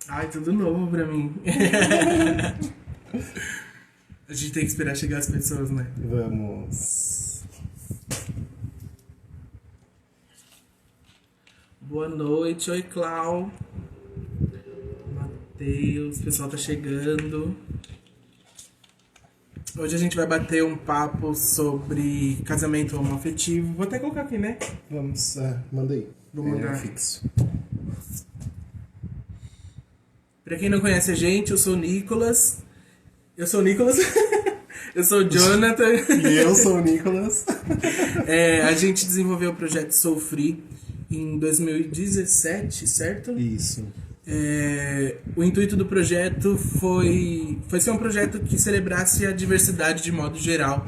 Ai, tudo novo pra mim. A gente tem que esperar chegar as pessoas, né? Vamos. Boa noite, oi Clau, Matheus, o pessoal tá chegando. Hoje a gente vai bater um papo sobre casamento homoafetivo. Vou até colocar aqui, né? Vamos, manda aí. Vou É mandar. fixo. Pra quem não conhece a gente, eu sou o Nicolas. Eu sou o Nicolas. Eu sou o Jonathan. E eu sou o Nicolas. A gente desenvolveu o projeto Soul Free em 2017, certo? Isso. O intuito do projeto foi ser um projeto que celebrasse a diversidade de modo geral,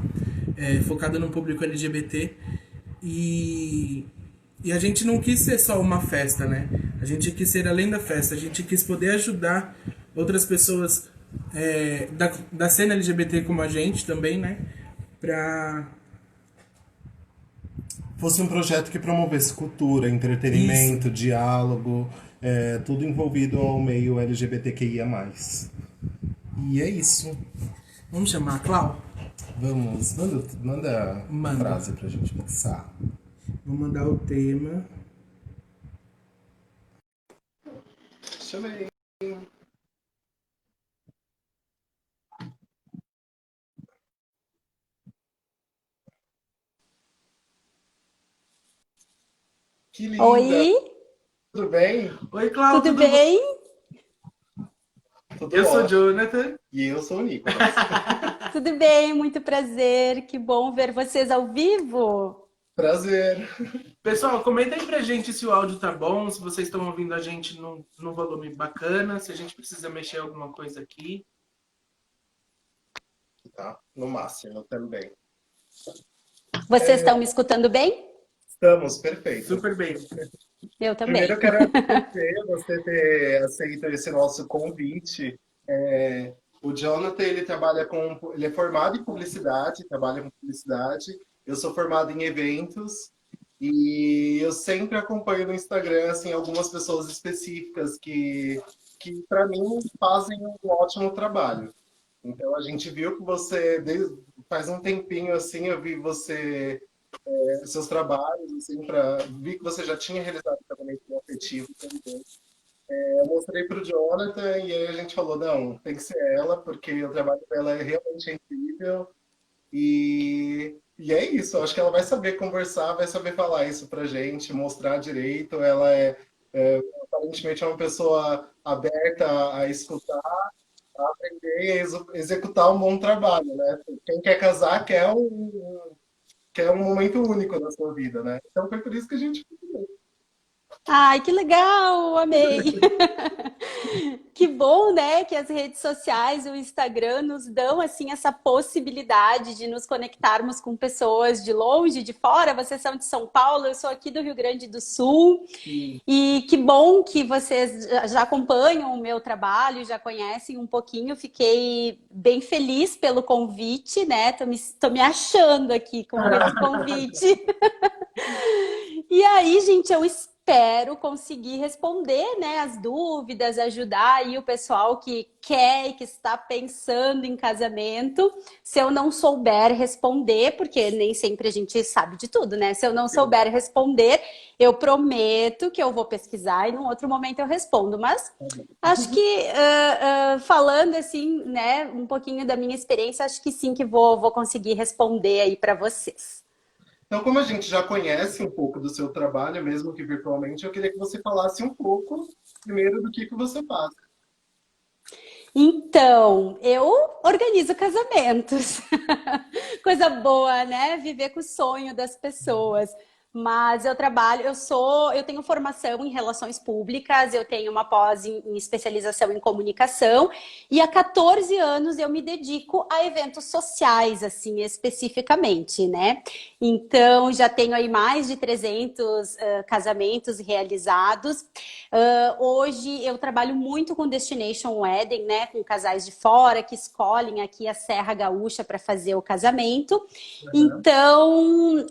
focado no público LGBT. E, e a gente não quis ser só uma festa, né? A gente quis ser além da festa, a gente quis poder ajudar outras pessoas da cena LGBT como a gente também, né? Pra Fosse um projeto que promovesse cultura, isso. entretenimento, diálogo, tudo envolvido ao meio LGBTQIA+. E é isso. Vamos chamar a Clau? Vamos, manda a Manda. frase pra gente pensar. Vou mandar o tema. Chamei. Que linda! Oi, Tudo bem? Oi, Clau, tudo tudo bom? bem? Tudo Eu sou o ótimo. Jonathan. E eu sou o Nicolas. Tudo bem, muito prazer. Que bom ver vocês ao vivo. Prazer. Pessoal, comenta aí pra gente se o áudio tá bom, se vocês estão ouvindo a gente num volume bacana, se a gente precisa mexer alguma coisa aqui. Tá, no máximo também. Vocês estão me escutando bem? Estamos, perfeito. Super bem. Eu Primeiro também. eu quero agradecer você ter aceito esse nosso convite. O Jonathan, ele é formado em publicidade, trabalha com publicidade. Eu sou formado em eventos e eu sempre acompanho no Instagram assim algumas pessoas específicas que para mim fazem um ótimo trabalho. Então a gente viu que faz um tempinho assim, eu vi seus trabalhos, assim, vi que você já tinha realizado tratamento afetivo também. Eu mostrei para o Jonathan e aí a gente falou, não, tem que ser ela, porque o trabalho dela é realmente incrível. E é isso, eu acho que ela vai saber conversar, vai saber falar isso pra gente, mostrar direito. Ela aparentemente é uma pessoa aberta a escutar, a aprender e a executar um bom trabalho, né? Quem quer casar quer um momento único na sua vida, né? Então foi por isso que a gente. Ai, que legal, amei. Que bom, né, que as redes sociais, o Instagram nos dão assim essa possibilidade de nos conectarmos com pessoas de longe, de fora. Vocês são de São Paulo, eu sou aqui do Rio Grande do Sul. E que bom que vocês já acompanham o meu trabalho, já conhecem um pouquinho. Fiquei bem feliz pelo convite, né? Tô me achando aqui com esse convite. E aí, gente, eu espero conseguir responder, né, as dúvidas, ajudar aí o pessoal que quer e que está pensando em casamento. Se eu não souber responder, porque nem sempre a gente sabe de tudo, né? Se eu não souber responder, eu prometo que eu vou pesquisar e num outro momento eu respondo. Mas acho que falando assim, né, um pouquinho da minha experiência, acho que sim que vou conseguir responder aí para vocês. Então, como a gente já conhece um pouco do seu trabalho, mesmo que virtualmente, eu queria que você falasse um pouco primeiro do que você faz. Então, eu organizo casamentos. Coisa boa, né? Viver com o sonho das pessoas. Mas eu tenho formação em relações públicas, eu tenho uma pós em especialização em comunicação e há 14 anos eu me dedico a eventos sociais, assim, especificamente, né? Então, já tenho aí mais de 300 casamentos realizados. Hoje eu trabalho muito com Destination Wedding, né? Com casais de fora que escolhem aqui a Serra Gaúcha para fazer o casamento. Então,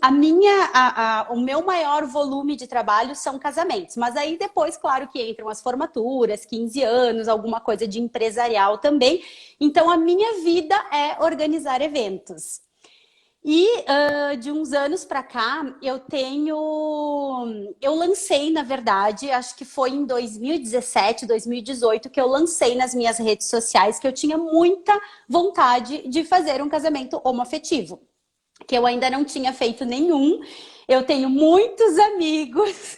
o meu maior volume de trabalho são casamentos. Mas aí depois, claro que entram as formaturas, 15 anos, alguma coisa de empresarial também. Então, a minha vida é organizar eventos. E de uns anos para cá, eu lancei, na verdade, acho que foi em 2017, 2018, que eu lancei nas minhas redes sociais que eu tinha muita vontade de fazer um casamento homoafetivo, que eu ainda não tinha feito nenhum. Eu tenho muitos amigos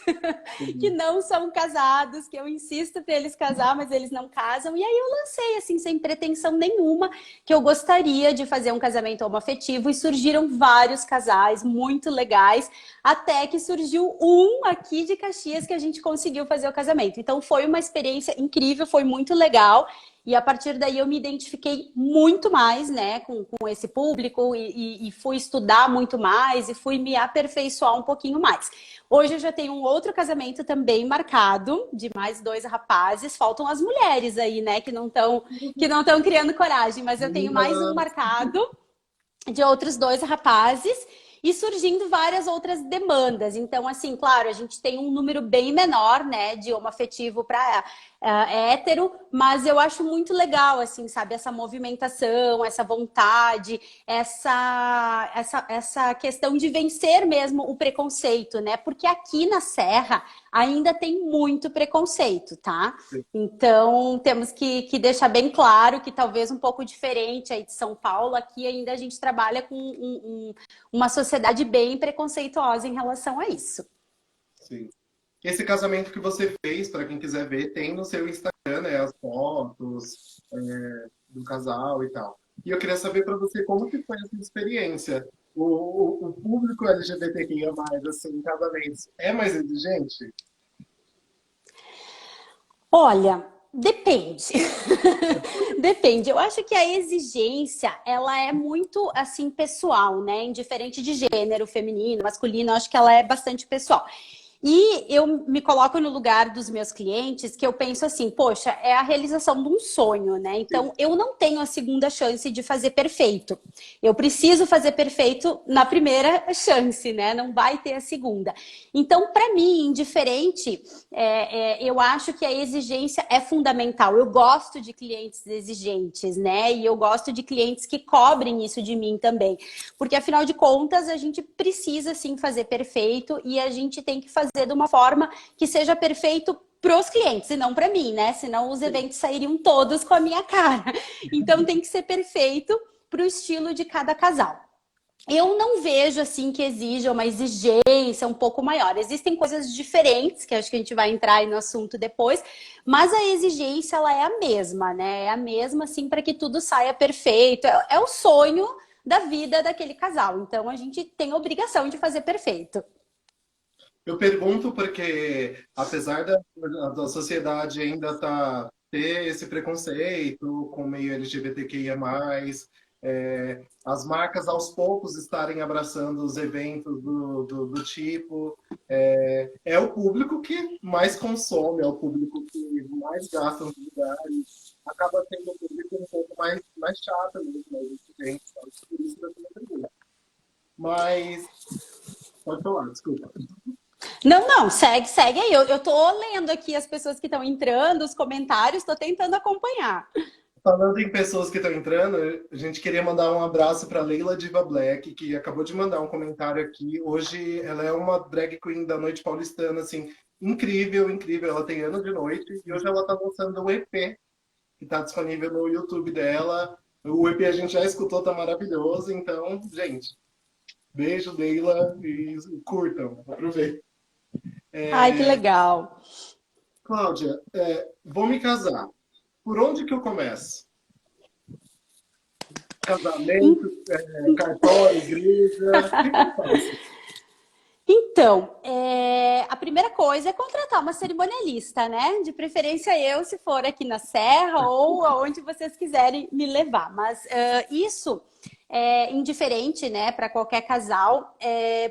que não são casados, que eu insisto para eles casar, mas eles não casam. E aí eu lancei, assim, sem pretensão nenhuma, que eu gostaria de fazer um casamento homoafetivo. E surgiram vários casais muito legais, até que surgiu um aqui de Caxias que a gente conseguiu fazer o casamento. Então foi uma experiência incrível, foi muito legal. E a partir daí eu me identifiquei muito mais, né, com esse público e fui estudar muito mais e fui me aperfeiçoar um pouquinho mais. Hoje eu já tenho um outro casamento também marcado, de mais 2 rapazes. Faltam as mulheres aí, né, que não estão criando coragem, mas eu tenho mais um marcado de outros 2 rapazes. E surgindo várias outras demandas. Então, assim, claro, a gente tem um número bem menor, né, de homoafetivo para hétero, mas eu acho muito legal, assim, sabe, essa movimentação, essa vontade, essa questão de vencer mesmo o preconceito, né? Porque aqui na Serra ainda tem muito preconceito, tá? Então, temos que deixar bem claro que talvez um pouco diferente aí de São Paulo, aqui ainda a gente trabalha com uma sociedade bem preconceituosa em relação a isso. Sim. Esse casamento que você fez, para quem quiser ver, tem no seu Instagram, né? As fotos do casal e tal. E eu queria saber para você como que foi essa experiência. O público LGBTQIA+, assim, em casamentos, é mais exigente? Olha, depende. Depende. Eu acho que a exigência, ela é muito, assim, pessoal, né? Indiferente de gênero, feminino, masculino, eu acho que ela é bastante pessoal. E eu me coloco no lugar dos meus clientes, que eu penso assim, poxa, é a realização de um sonho, né? Então, eu não tenho a segunda chance de fazer perfeito. Eu preciso fazer perfeito na primeira chance, né? Não vai ter a segunda. Então, para mim, indiferente, eu acho que a exigência é fundamental. Eu gosto de clientes exigentes, né? E eu gosto de clientes que cobrem isso de mim também. Porque, afinal de contas, a gente precisa, sim, fazer perfeito e a gente tem que fazer de uma forma que seja perfeito para os clientes e não para mim, né? Senão os eventos sairiam todos com a minha cara. Então tem que ser perfeito para o estilo de cada casal. Eu não vejo assim que exija uma exigência um pouco maior. Existem coisas diferentes, que acho que a gente vai entrar aí no assunto depois, mas a exigência ela é a mesma, né? É a mesma assim para que tudo saia perfeito. É o sonho da vida daquele casal. Então a gente tem a obrigação de fazer perfeito. Eu pergunto porque, apesar da sociedade ainda ter esse preconceito com o meio LGBTQIA+, as marcas aos poucos estarem abraçando os eventos do tipo, é o público que mais consome, é o público que mais gasta nos lugares, acaba sendo um público um pouco mais chato mesmo, mais exigente, por isso que eu tenho pergunta. Mas, pode falar, desculpa. Não, segue aí. Eu tô lendo aqui as pessoas que estão entrando, os comentários, tô tentando acompanhar. Falando em pessoas que estão entrando, a gente queria mandar um abraço para Leila Diva Black, que acabou de mandar um comentário aqui. Hoje ela é uma drag queen da noite paulistana, assim, incrível, incrível. Ela tem ano de noite e hoje ela está lançando um EP que está disponível no YouTube dela. O EP a gente já escutou, tá maravilhoso. Então, gente, beijo, Leila, e curtam, aproveitem. Ai, que legal. Cláudia, vou me casar. Por onde que eu começo? Casamento, cartório, igreja, o que eu faço? Então, a primeira coisa é contratar uma cerimonialista, né? De preferência eu, se for aqui na Serra ou aonde vocês quiserem me levar. Mas isso indiferente, né, para qualquer casal,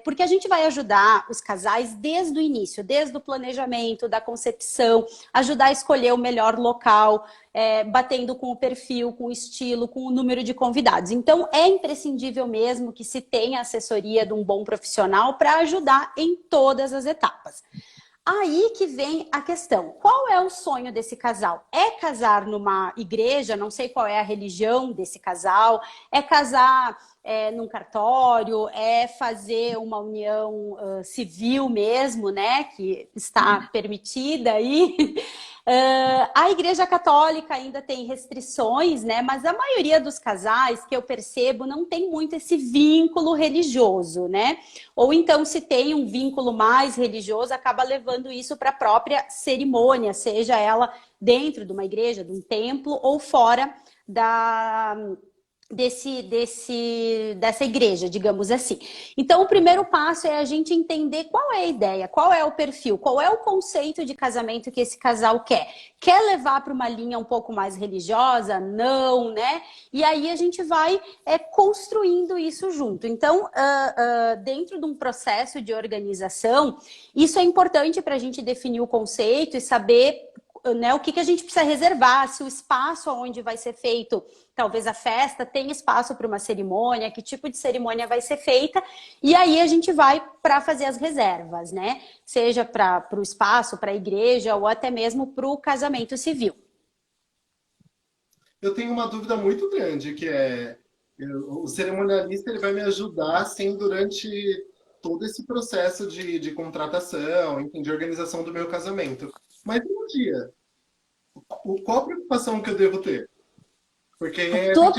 porque a gente vai ajudar os casais desde o início, desde o planejamento, da concepção, ajudar a escolher o melhor local, batendo com o perfil, com o estilo, com o número de convidados. Então, é imprescindível mesmo que se tenha assessoria de um bom profissional para ajudar em todas as etapas. Aí que vem a questão, qual é o sonho desse casal? É casar numa igreja, não sei qual é a religião desse casal, é casar num cartório, é fazer uma união civil mesmo, né, que está permitida aí. A Igreja Católica ainda tem restrições, né? Mas a maioria dos casais que eu percebo não tem muito esse vínculo religioso, né? Ou então, se tem um vínculo mais religioso, acaba levando isso para a própria cerimônia, seja ela dentro de uma igreja, de um templo, ou fora dessa igreja, digamos assim. Então, o primeiro passo é a gente entender qual é a ideia, qual é o perfil, qual é o conceito de casamento que esse casal quer. Quer levar para uma linha um pouco mais religiosa? Não, né? E aí a gente vai construindo isso junto. Então, dentro de um processo de organização, isso é importante para a gente definir o conceito e saber, né, o que a gente precisa reservar, se o espaço onde vai ser feito, talvez a festa, tem espaço para uma cerimônia, que tipo de cerimônia vai ser feita, e aí a gente vai para fazer as reservas, né? Seja para o espaço, para a igreja, ou até mesmo para o casamento civil. Eu tenho uma dúvida muito grande, que o cerimonialista ele vai me ajudar, assim, durante todo esse processo de contratação, enfim, de organização do meu casamento. Mas um dia, qual a preocupação que eu devo ter? Porque a tua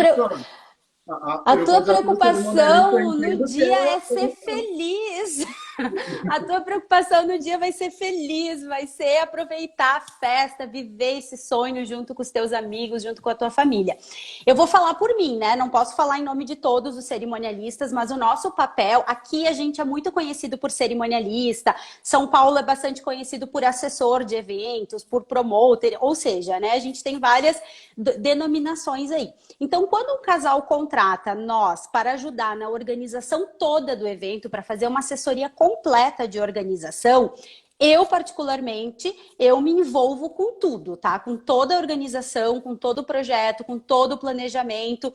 preocupação no dia é ser feliz. A tua preocupação no dia vai ser feliz, vai ser aproveitar a festa, viver esse sonho junto com os teus amigos, junto com a tua família. Eu vou falar por mim, né? Não posso falar em nome de todos os cerimonialistas, mas o nosso papel, aqui a gente é muito conhecido por cerimonialista, São Paulo é bastante conhecido por assessor de eventos, por promoter, ou seja, né? A gente tem várias denominações aí. Então, quando um casal contrata nós para ajudar na organização toda do evento, para fazer uma assessoria completa de organização, eu particularmente, eu me envolvo com tudo, tá? Com toda a organização, com todo o projeto, com todo o planejamento.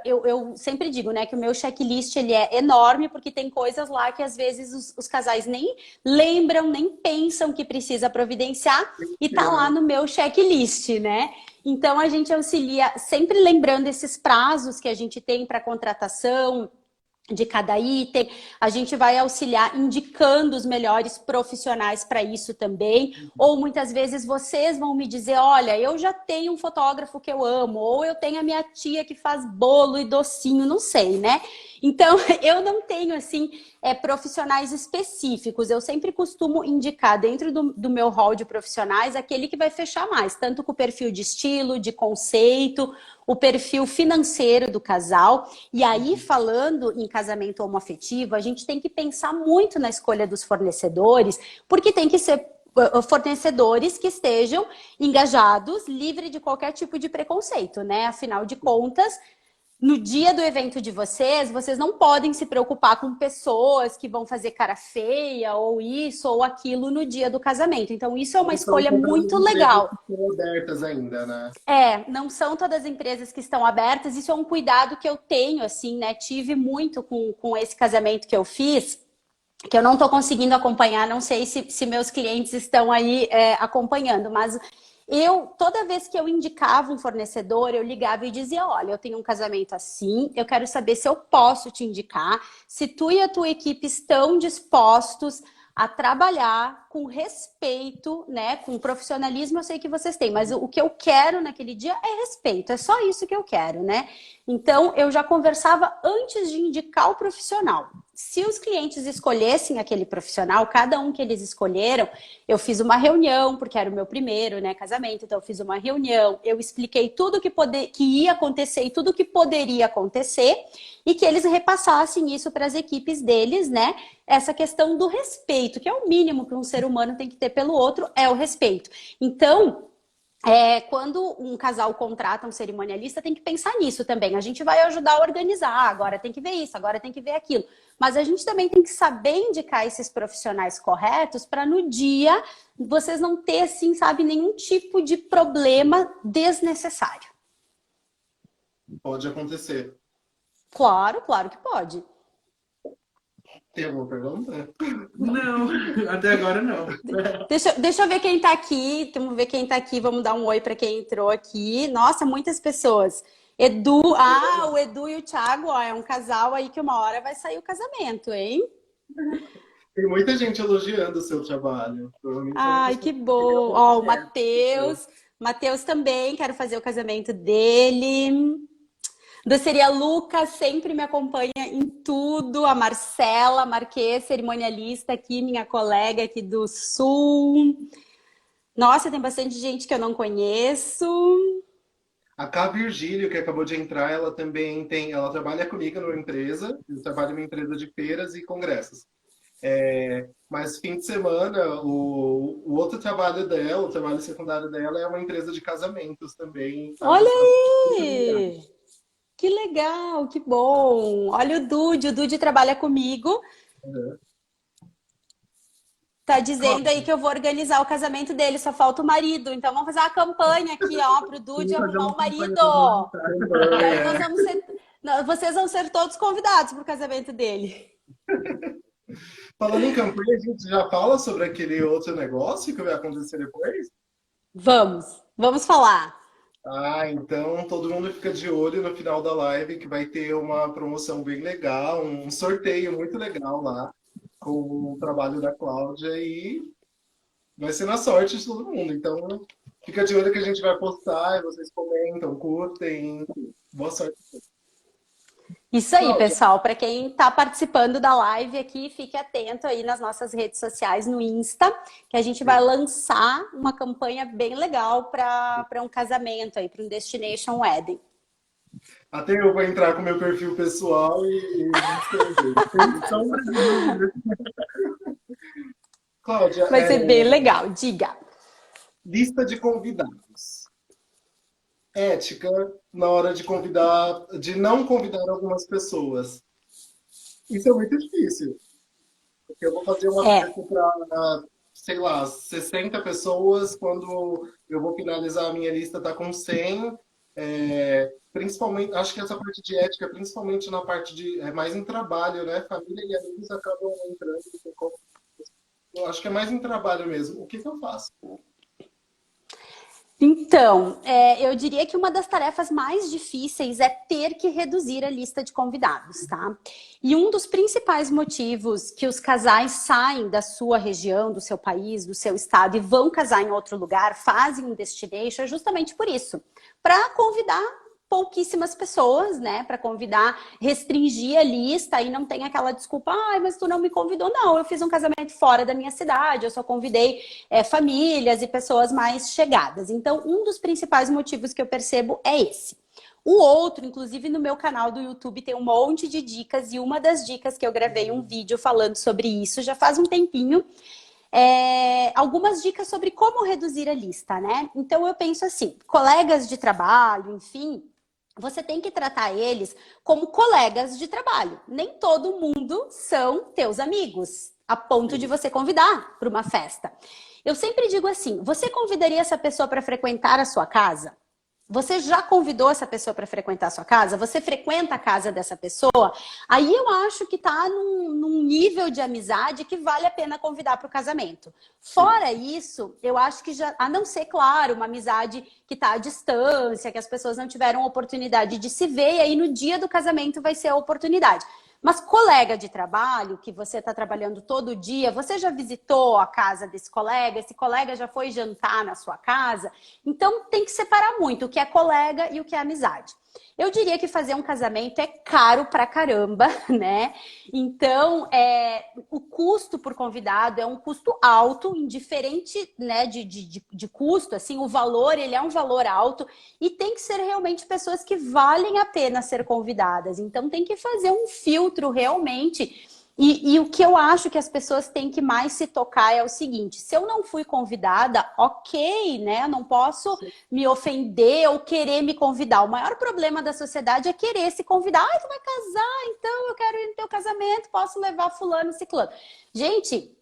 Eu sempre digo, né, que o meu checklist ele é enorme, porque tem coisas lá que às vezes os casais nem lembram, nem pensam que precisa providenciar, e tá lá no meu checklist, né? Então a gente auxilia, sempre lembrando esses prazos que a gente tem para contratação de cada item, a gente vai auxiliar indicando os melhores profissionais para isso também, ou muitas vezes vocês vão me dizer, olha, eu já tenho um fotógrafo que eu amo, ou eu tenho a minha tia que faz bolo e docinho, não sei, né? Então, eu não tenho, assim, profissionais específicos. Eu sempre costumo indicar dentro do meu hall de profissionais aquele que vai fechar mais, tanto com o perfil de estilo, de conceito, o perfil financeiro do casal. E aí, falando em casamento homoafetivo, a gente tem que pensar muito na escolha dos fornecedores, porque tem que ser fornecedores que estejam engajados, livre de qualquer tipo de preconceito, né? Afinal de contas, no dia do evento de vocês não podem se preocupar com pessoas que vão fazer cara feia ou isso ou aquilo no dia do casamento. Então, isso é uma escolha muito legal. Estão abertas ainda, né? Não são todas as empresas que estão abertas. Isso é um cuidado que eu tenho, assim, né? Tive muito com esse casamento que eu fiz, que eu não estou conseguindo acompanhar. Não sei se meus clientes estão aí acompanhando, mas toda vez que eu indicava um fornecedor, eu ligava e dizia, olha, eu tenho um casamento assim, eu quero saber se eu posso te indicar, se tu e a tua equipe estão dispostos a trabalhar com respeito, né, com profissionalismo, eu sei que vocês têm, mas o que eu quero naquele dia é respeito, é só isso que eu quero, né? Então, eu já conversava antes de indicar o profissional. Se os clientes escolhessem aquele profissional, cada um que eles escolheram, eu fiz uma reunião, porque era o meu primeiro, né, casamento, então eu fiz uma reunião, eu expliquei tudo que ia acontecer e tudo que poderia acontecer, e que eles repassassem isso para as equipes deles, né? Essa questão do respeito, que é o mínimo que um ser humano tem que ter pelo outro, é o respeito. Então, Quando um casal contrata um cerimonialista, tem que pensar nisso também. A gente vai ajudar a organizar, agora tem que ver isso, agora tem que ver aquilo. Mas a gente também tem que saber indicar esses profissionais corretos para no dia vocês não ter, assim, sabe, nenhum tipo de problema desnecessário. Pode acontecer. Claro, claro que pode. Tem alguma pergunta? Não, até agora não. Deixa eu ver quem tá aqui. Vamos ver quem tá aqui. Vamos dar um oi para quem entrou aqui. Nossa, muitas pessoas. Edu, o Edu e o Thiago, ó, é um casal aí que uma hora vai sair o casamento, hein? Tem muita gente elogiando o seu trabalho. Ai, que bom. Ó, o Matheus. Matheus também, quero fazer o casamento dele. Doceria Luca sempre me acompanha em tudo. A Marcela Marquês, cerimonialista aqui, minha colega aqui do Sul. Nossa, tem bastante gente que eu não conheço. A Cá Virgílio, que acabou de entrar, ela também ela trabalha comigo numa empresa, eu trabalho em uma empresa de feiras e congressos. Mas fim de semana, o outro trabalho dela, o trabalho secundário dela é uma empresa de casamentos também. Olha aí! Que legal, que bom. Olha o Dude trabalha comigo. Tá dizendo aí que eu vou organizar o casamento dele, só falta o marido. Então vamos fazer uma campanha aqui, ó, pro Dude arrumar o marido. E aí vocês vão ser todos convidados pro casamento dele. Falando em campanha, a gente já fala sobre aquele outro negócio que vai acontecer depois? Vamos falar. Então todo mundo fica de olho no final da live que vai ter uma promoção bem legal, um sorteio muito legal lá com o trabalho da Cláudia e vai ser na sorte de todo mundo. Então fica de olho que a gente vai postar e vocês comentam, curtem. Boa sorte. Isso aí, Cláudia. pessoal. Para quem está participando da live aqui, fique atento aí nas nossas redes sociais, no Insta, que a gente vai lançar uma campanha bem legal para um casamento aí, para um Destination Wedding. Até eu vou entrar com meu perfil pessoal e Cláudia, Vai ser bem legal, diga. Lista de convidados. Ética na hora de não convidar algumas pessoas. Isso é muito difícil. Porque eu vou fazer uma festa para, sei lá, 60 pessoas, quando eu vou finalizar a minha lista tá com 100. Principalmente, acho que essa parte de ética, principalmente na parte de mais em trabalho, né? Família e amigos acabam entrando. Eu acho que é mais em trabalho mesmo. O que eu faço? Então, eu diria que uma das tarefas mais difíceis é ter que reduzir a lista de convidados, tá? E um dos principais motivos que os casais saem da sua região, do seu país, do seu estado e vão casar em outro lugar, fazem um destination, é justamente por isso. Para convidar pouquíssimas pessoas, né? Para convidar, restringir a lista e não tem aquela desculpa, mas tu não me convidou. Não, eu fiz um casamento fora da minha cidade, eu só convidei famílias e pessoas mais chegadas. Então, um dos principais motivos que eu percebo é esse. O outro, inclusive no meu canal do YouTube tem um monte de dicas e uma das dicas que eu gravei um vídeo falando sobre isso já faz um tempinho, algumas dicas sobre como reduzir a lista, né? Então eu penso assim, colegas de trabalho, enfim, você tem que tratar eles como colegas de trabalho. Nem todo mundo são teus amigos, a ponto de você convidar para uma festa. Eu sempre digo assim, você convidaria essa pessoa para frequentar a sua casa? Você já convidou essa pessoa para frequentar a sua casa? Você frequenta a casa dessa pessoa? Aí eu acho que está num nível de amizade que vale a pena convidar para o casamento. Fora isso, eu acho que já, a não ser, claro, uma amizade que está à distância, que as pessoas não tiveram oportunidade de se ver, e aí no dia do casamento vai ser a oportunidade. Mas colega de trabalho, que você está trabalhando todo dia, você já visitou a casa desse colega? Esse colega já foi jantar na sua casa? Então tem que separar muito o que é colega e o que é amizade. Eu diria que fazer um casamento é caro pra caramba, né? Então, o custo por convidado é um custo alto, indiferente, né, de custo, assim, o valor, ele é um valor alto e tem que ser realmente pessoas que valem a pena ser convidadas. Então, tem que fazer um filtro realmente E o que eu acho que as pessoas têm que mais se tocar é o seguinte: se eu não fui convidada, ok, né? Eu não posso me ofender ou querer me convidar. O maior problema da sociedade é querer se convidar. Ai, tu vai casar, então eu quero ir no teu casamento, posso levar fulano, ciclano. Gente,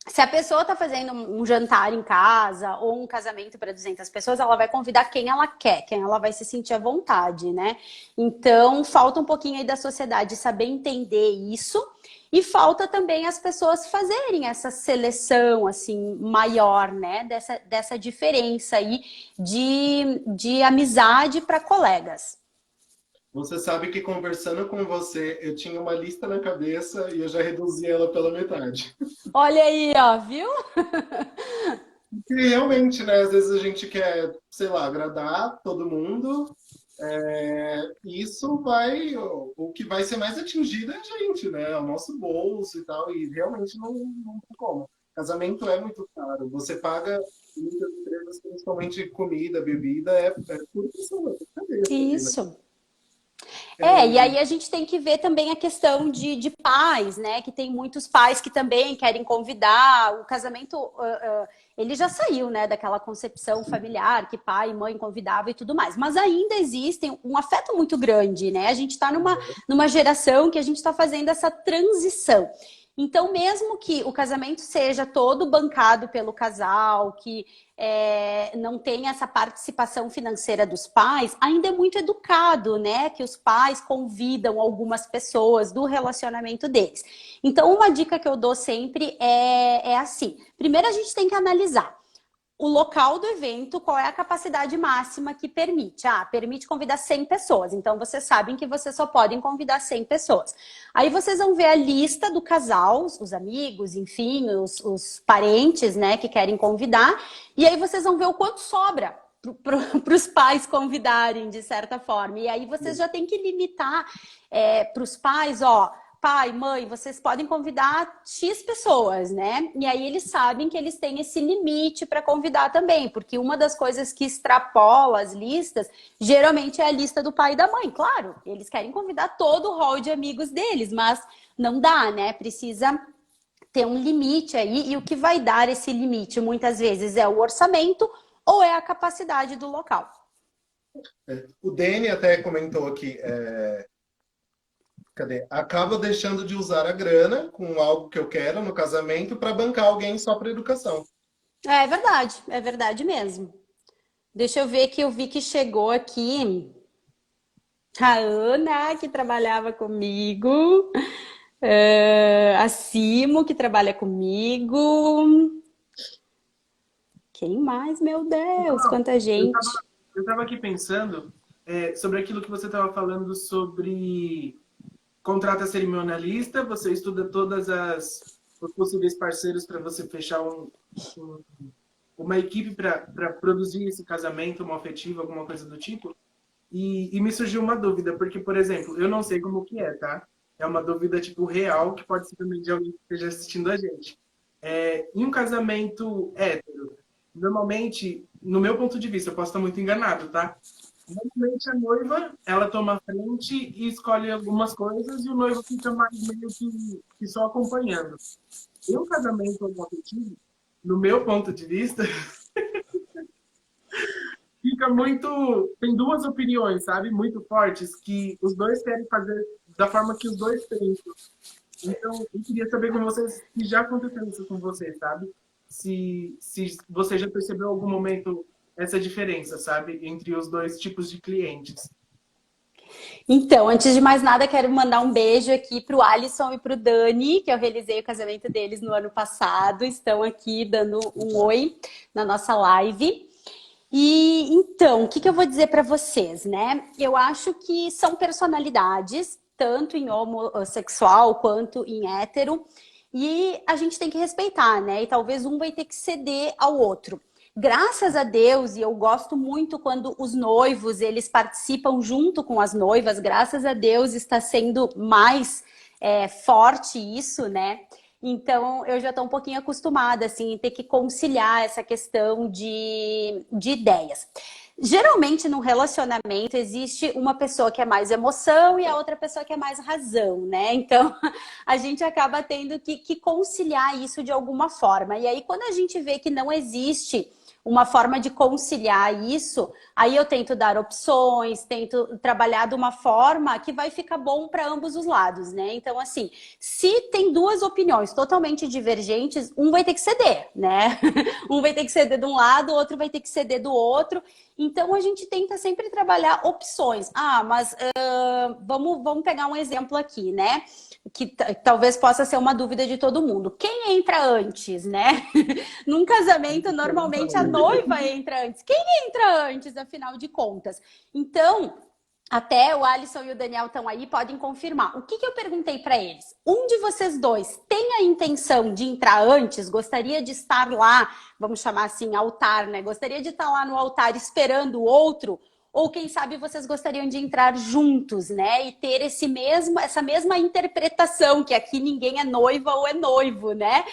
se a pessoa está fazendo um jantar em casa ou um casamento para 200 pessoas, ela vai convidar quem ela quer, quem ela vai se sentir à vontade, né? Então, falta um pouquinho aí da sociedade saber entender isso. E falta também as pessoas fazerem essa seleção assim maior, né? Dessa diferença aí de amizade para colegas. Você sabe que conversando com você, eu tinha uma lista na cabeça e eu já reduzi ela pela metade. Olha aí, ó, viu? E realmente, né? Às vezes a gente quer, sei lá, agradar todo mundo. Isso vai. O que vai ser mais atingido é a gente, né? É o nosso bolso e tal. E realmente não tem como. Casamento é muito caro. Você paga muitas empresas, principalmente comida, bebida, é por pessoa, é cabeça ali, né? Isso. E aí a gente tem que ver também a questão de pais, né? Que tem muitos pais que também querem convidar. O casamento, ele já saiu, né? Daquela concepção familiar que pai e mãe convidavam e tudo mais. Mas ainda existe um afeto muito grande, né? A gente está numa geração que a gente está fazendo essa transição. Então, mesmo que o casamento seja todo bancado pelo casal, que não tem essa participação financeira dos pais, ainda é muito educado, né? Que os pais convidam algumas pessoas do relacionamento deles. Então, uma dica que eu dou sempre é assim: primeiro a gente tem que analisar o local do evento, qual é a capacidade máxima que permite. Permite convidar 100 pessoas. Então, vocês sabem que vocês só podem convidar 100 pessoas. Aí vocês vão ver a lista do casal, os amigos, enfim, os parentes, né, que querem convidar. E aí vocês vão ver o quanto sobra para os pais convidarem, de certa forma. E aí vocês já têm que limitar para os pais, pai, mãe, vocês podem convidar X pessoas, né? E aí eles sabem que eles têm esse limite para convidar também, porque uma das coisas que extrapola as listas, geralmente é a lista do pai e da mãe. Claro, eles querem convidar todo o rol de amigos deles, mas não dá, né? Precisa ter um limite aí, e o que vai dar esse limite, muitas vezes, é o orçamento ou é a capacidade do local. O Dani até comentou aqui, acaba deixando de usar a grana com algo que eu quero no casamento para bancar alguém só para educação. É verdade mesmo. Deixa eu ver que eu vi que chegou aqui a Ana, que trabalhava comigo, a Simo, que trabalha comigo. Quem mais, meu Deus, quanta gente. Eu estava aqui pensando sobre aquilo que você estava falando sobre contrata cerimonialista, você estuda todas os possíveis parceiros para você fechar uma equipe para produzir esse casamento, uma afetiva, alguma coisa do tipo. E me surgiu uma dúvida, porque, por exemplo, eu não sei como que é, tá? É uma dúvida, tipo, real, que pode ser também de alguém que esteja assistindo a gente. Em um casamento hétero, normalmente, no meu ponto de vista, eu posso estar muito enganado, tá? Normalmente a noiva, ela toma a frente e escolhe algumas coisas e o noivo fica mais meio que só acompanhando. Em um casamento homoafetivo, no meu ponto de vista, fica muito... Tem duas opiniões, sabe? Muito fortes, que os dois querem fazer da forma que os dois pensam. Então, eu queria saber com vocês se já aconteceu isso com vocês, sabe? Se você já percebeu em algum momento essa diferença, sabe? Entre os dois tipos de clientes. Então, antes de mais nada, quero mandar um beijo aqui para o Alisson e para o Dani, que eu realizei o casamento deles no ano passado. Estão aqui dando um oi na nossa live. E então, o que eu vou dizer para vocês, né? Eu acho que são personalidades, tanto em homossexual quanto em hétero, e a gente tem que respeitar, né? E talvez um vai ter que ceder ao outro. Graças a Deus, e eu gosto muito quando os noivos, eles participam junto com as noivas, graças a Deus está sendo mais forte isso, né? Então, eu já estou um pouquinho acostumada, assim, em ter que conciliar essa questão de ideias. Geralmente, num relacionamento, existe uma pessoa que é mais emoção e a outra pessoa que é mais razão, né? Então, a gente acaba tendo que conciliar isso de alguma forma. E aí, quando a gente vê que não existe uma forma de conciliar isso, aí eu tento dar opções, tento trabalhar de uma forma que vai ficar bom para ambos os lados, né? Então, assim, se tem duas opiniões totalmente divergentes, um vai ter que ceder, né? Um vai ter que ceder de um lado, o outro vai ter que ceder do outro. Então, a gente tenta sempre trabalhar opções. Ah, mas vamos pegar um exemplo aqui, né? Que talvez possa ser uma dúvida de todo mundo. Quem entra antes, né? Num casamento, normalmente a noiva entra antes. Quem entra antes, afinal de contas? Então, até o Alisson e o Daniel estão aí, podem confirmar. O que eu perguntei para eles? Um de vocês dois tem a intenção de entrar antes? Gostaria de estar lá, vamos chamar assim, altar, né? Gostaria de estar lá no altar esperando o outro? Ou quem sabe vocês gostariam de entrar juntos, né? E ter essa mesma interpretação, que aqui ninguém é noiva ou é noivo, né?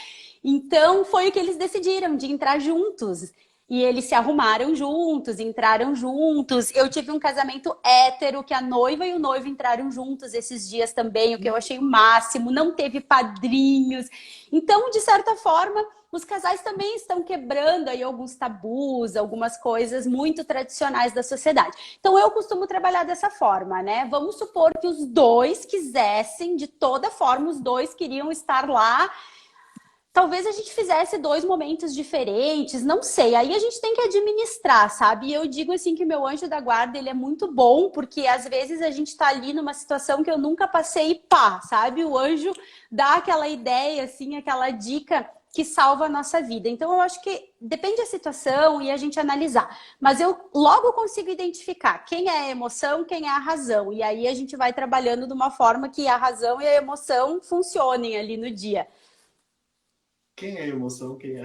Então foi o que eles decidiram, de entrar juntos. E eles se arrumaram juntos, entraram juntos. Eu tive um casamento hétero, que a noiva e o noivo entraram juntos esses dias também, o que eu achei o máximo. Não teve padrinhos. Então, de certa forma, os casais também estão quebrando aí alguns tabus, algumas coisas muito tradicionais da sociedade. Então, eu costumo trabalhar dessa forma, né? Vamos supor que os dois quisessem, de toda forma, os dois queriam estar lá. Talvez a gente fizesse dois momentos diferentes, não sei. Aí a gente tem que administrar, sabe? E eu digo assim que meu anjo da guarda, ele é muito bom, porque às vezes a gente tá ali numa situação que eu nunca passei e pá, sabe? O anjo dá aquela ideia, assim, aquela dica que salva a nossa vida. Então eu acho que depende da situação e a gente analisar. Mas eu logo consigo identificar quem é a emoção, quem é a razão. E aí a gente vai trabalhando de uma forma que a razão e a emoção funcionem ali no dia. Quem é a emoção? Quem é?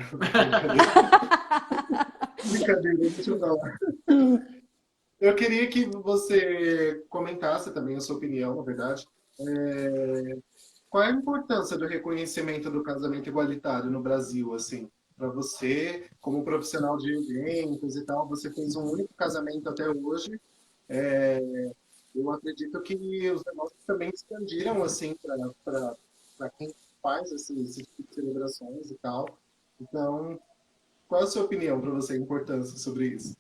Brincadeira, deixa eu falar. Eu queria que você comentasse também a sua opinião, na verdade. Qual é a importância do reconhecimento do casamento igualitário no Brasil, assim? Para você, como profissional de eventos e tal, você fez um único casamento até hoje. Eu acredito que os negócios também expandiram, assim, para quem faz esse tipo de celebrações e tal. Então, qual é a sua opinião para você, a importância sobre isso?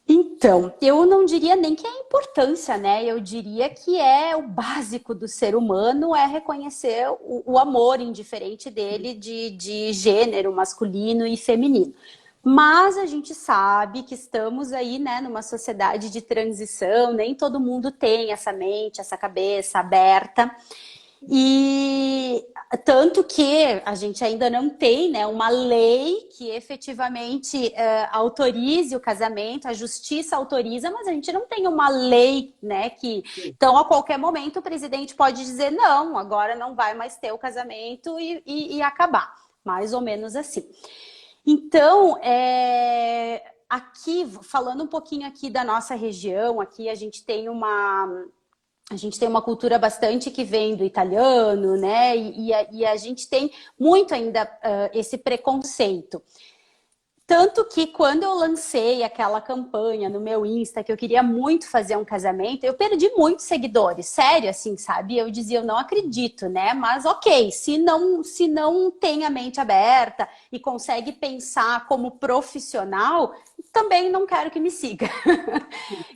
Então, eu não diria nem que é importância, né? Eu diria que é o básico do ser humano, é reconhecer o amor indiferente dele de gênero masculino e feminino. Mas a gente sabe que estamos aí, né, numa sociedade de transição, nem todo mundo tem essa mente, essa cabeça aberta. E tanto que a gente ainda não tem, né, uma lei que efetivamente autorize o casamento, a justiça autoriza, mas a gente não tem uma lei, né, que... Então, a qualquer momento, o presidente pode dizer, não, agora não vai mais ter o casamento e acabar. Mais ou menos assim. Então, aqui, falando um pouquinho aqui da nossa região, aqui a gente tem uma cultura bastante que vem do italiano, né? E a gente tem muito ainda esse preconceito. Tanto que quando eu lancei aquela campanha no meu Insta, que eu queria muito fazer um casamento, eu perdi muitos seguidores, sério, assim, sabe? Eu dizia, eu não acredito, né? Mas ok, se não tem a mente aberta e consegue pensar como profissional, também não quero que me siga.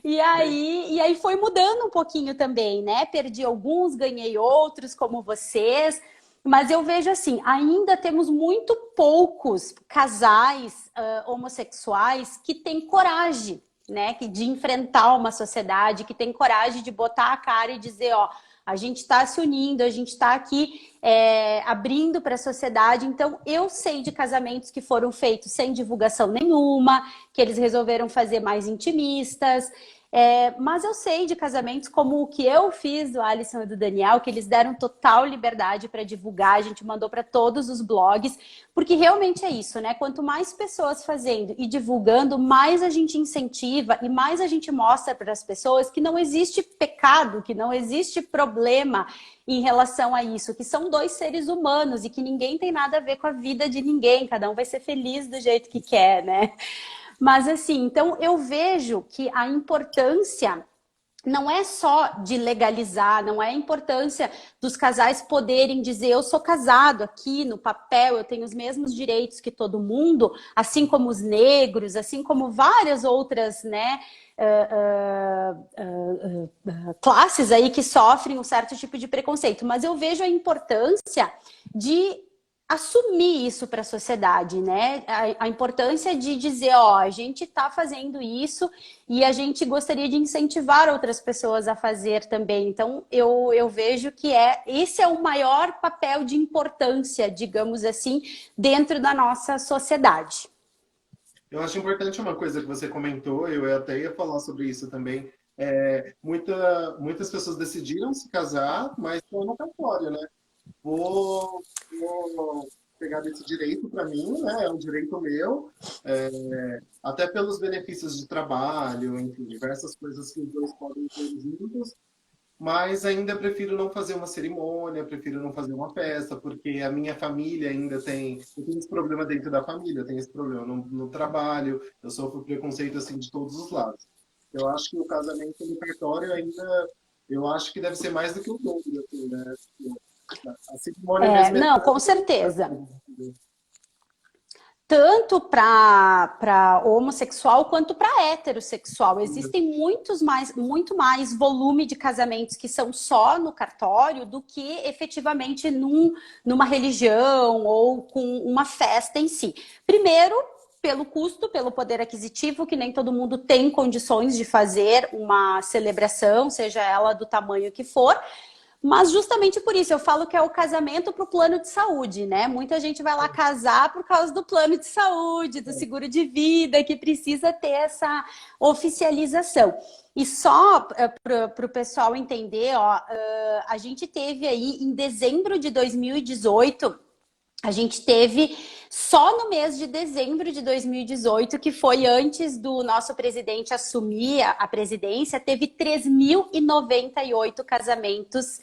E aí foi mudando um pouquinho também, né? Perdi alguns, ganhei outros, como vocês. Mas eu vejo assim, ainda temos muito poucos casais homossexuais que têm coragem, né, de enfrentar uma sociedade, que tem coragem de botar a cara e dizer, ó, a gente está se unindo, a gente está aqui abrindo para a sociedade. Então, eu sei de casamentos que foram feitos sem divulgação nenhuma, que eles resolveram fazer mais intimistas. Mas eu sei de casamentos como o que eu fiz do Alisson e do Daniel, que eles deram total liberdade para divulgar, a gente mandou para todos os blogs, porque realmente é isso, né? Quanto mais pessoas fazendo e divulgando, mais a gente incentiva e mais a gente mostra para as pessoas que não existe pecado, que não existe problema em relação a isso, que são dois seres humanos e que ninguém tem nada a ver com a vida de ninguém, cada um vai ser feliz do jeito que quer, né? Mas assim, então eu vejo que a importância não é só de legalizar, não é a importância dos casais poderem dizer eu sou casado aqui no papel, eu tenho os mesmos direitos que todo mundo, assim como os negros, assim como várias outras, né, classes aí que sofrem um certo tipo de preconceito. Mas eu vejo a importância de assumir isso para a sociedade, né? A importância de dizer, ó, a gente está fazendo isso e a gente gostaria de incentivar outras pessoas a fazer também. Então, eu vejo que esse é o maior papel de importância, digamos assim, dentro da nossa sociedade. Eu acho importante uma coisa que você comentou, eu até ia falar sobre isso também. Muitas pessoas decidiram se casar, mas estão no cartório, né? Vou pegar desse direito para mim, né? É um direito meu, até pelos benefícios de trabalho, enfim, diversas coisas que os dois podem ter juntos, mas ainda prefiro não fazer uma cerimônia, prefiro não fazer uma festa, porque a minha família ainda tem, eu tenho esse problema dentro da família, eu tenho esse problema no trabalho, eu sofro preconceito assim de todos os lados. Eu acho que o casamento no cartório ainda, eu acho que deve ser mais do que o dobro, assim, né? A cerimônia mesmo Não, com certeza. Tanto para homossexual quanto para heterossexual. Existem muito mais volume de casamentos que são só no cartório do que efetivamente numa religião ou com uma festa em si. Primeiro, pelo custo, pelo poder aquisitivo, que nem todo mundo tem condições de fazer uma celebração, seja ela do tamanho que for. Mas justamente por isso, eu falo que é o casamento para o plano de saúde, né? Muita gente vai lá casar por causa do plano de saúde, do seguro de vida, que precisa ter essa oficialização. E só para o pessoal entender, ó, a gente teve aí em dezembro de 2018, a gente teve só no mês de dezembro de 2018, que foi antes do nosso presidente assumir a presidência, teve 3.098 casamentos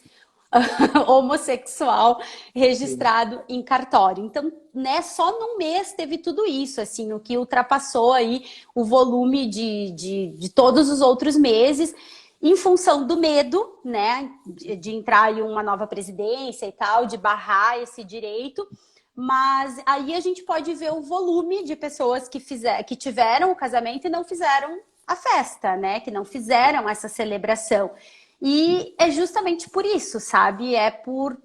homossexual registrado em cartório. Então, né, só num mês teve tudo isso, assim, o que ultrapassou aí o volume de todos os outros meses, em função do medo, né, de entrar em uma nova presidência e tal, de barrar esse direito. Mas aí a gente pode ver o volume de pessoas que tiveram o casamento e não fizeram a festa, né, que não fizeram essa celebração. E é justamente por isso, sabe? É por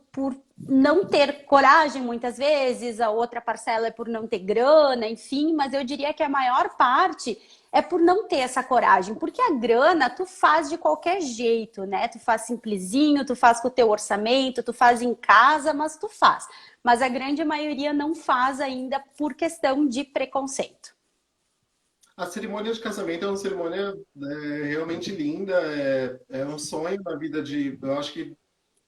não ter coragem muitas vezes, a outra parcela é por não ter grana, enfim, mas eu diria que a maior parte é por não ter essa coragem, porque a grana tu faz de qualquer jeito, né? Tu faz simplesinho, tu faz com o teu orçamento, tu faz em casa, mas tu faz. Mas a grande maioria não faz ainda por questão de preconceito. A cerimônia de casamento é uma cerimônia realmente linda, é um sonho na vida eu acho que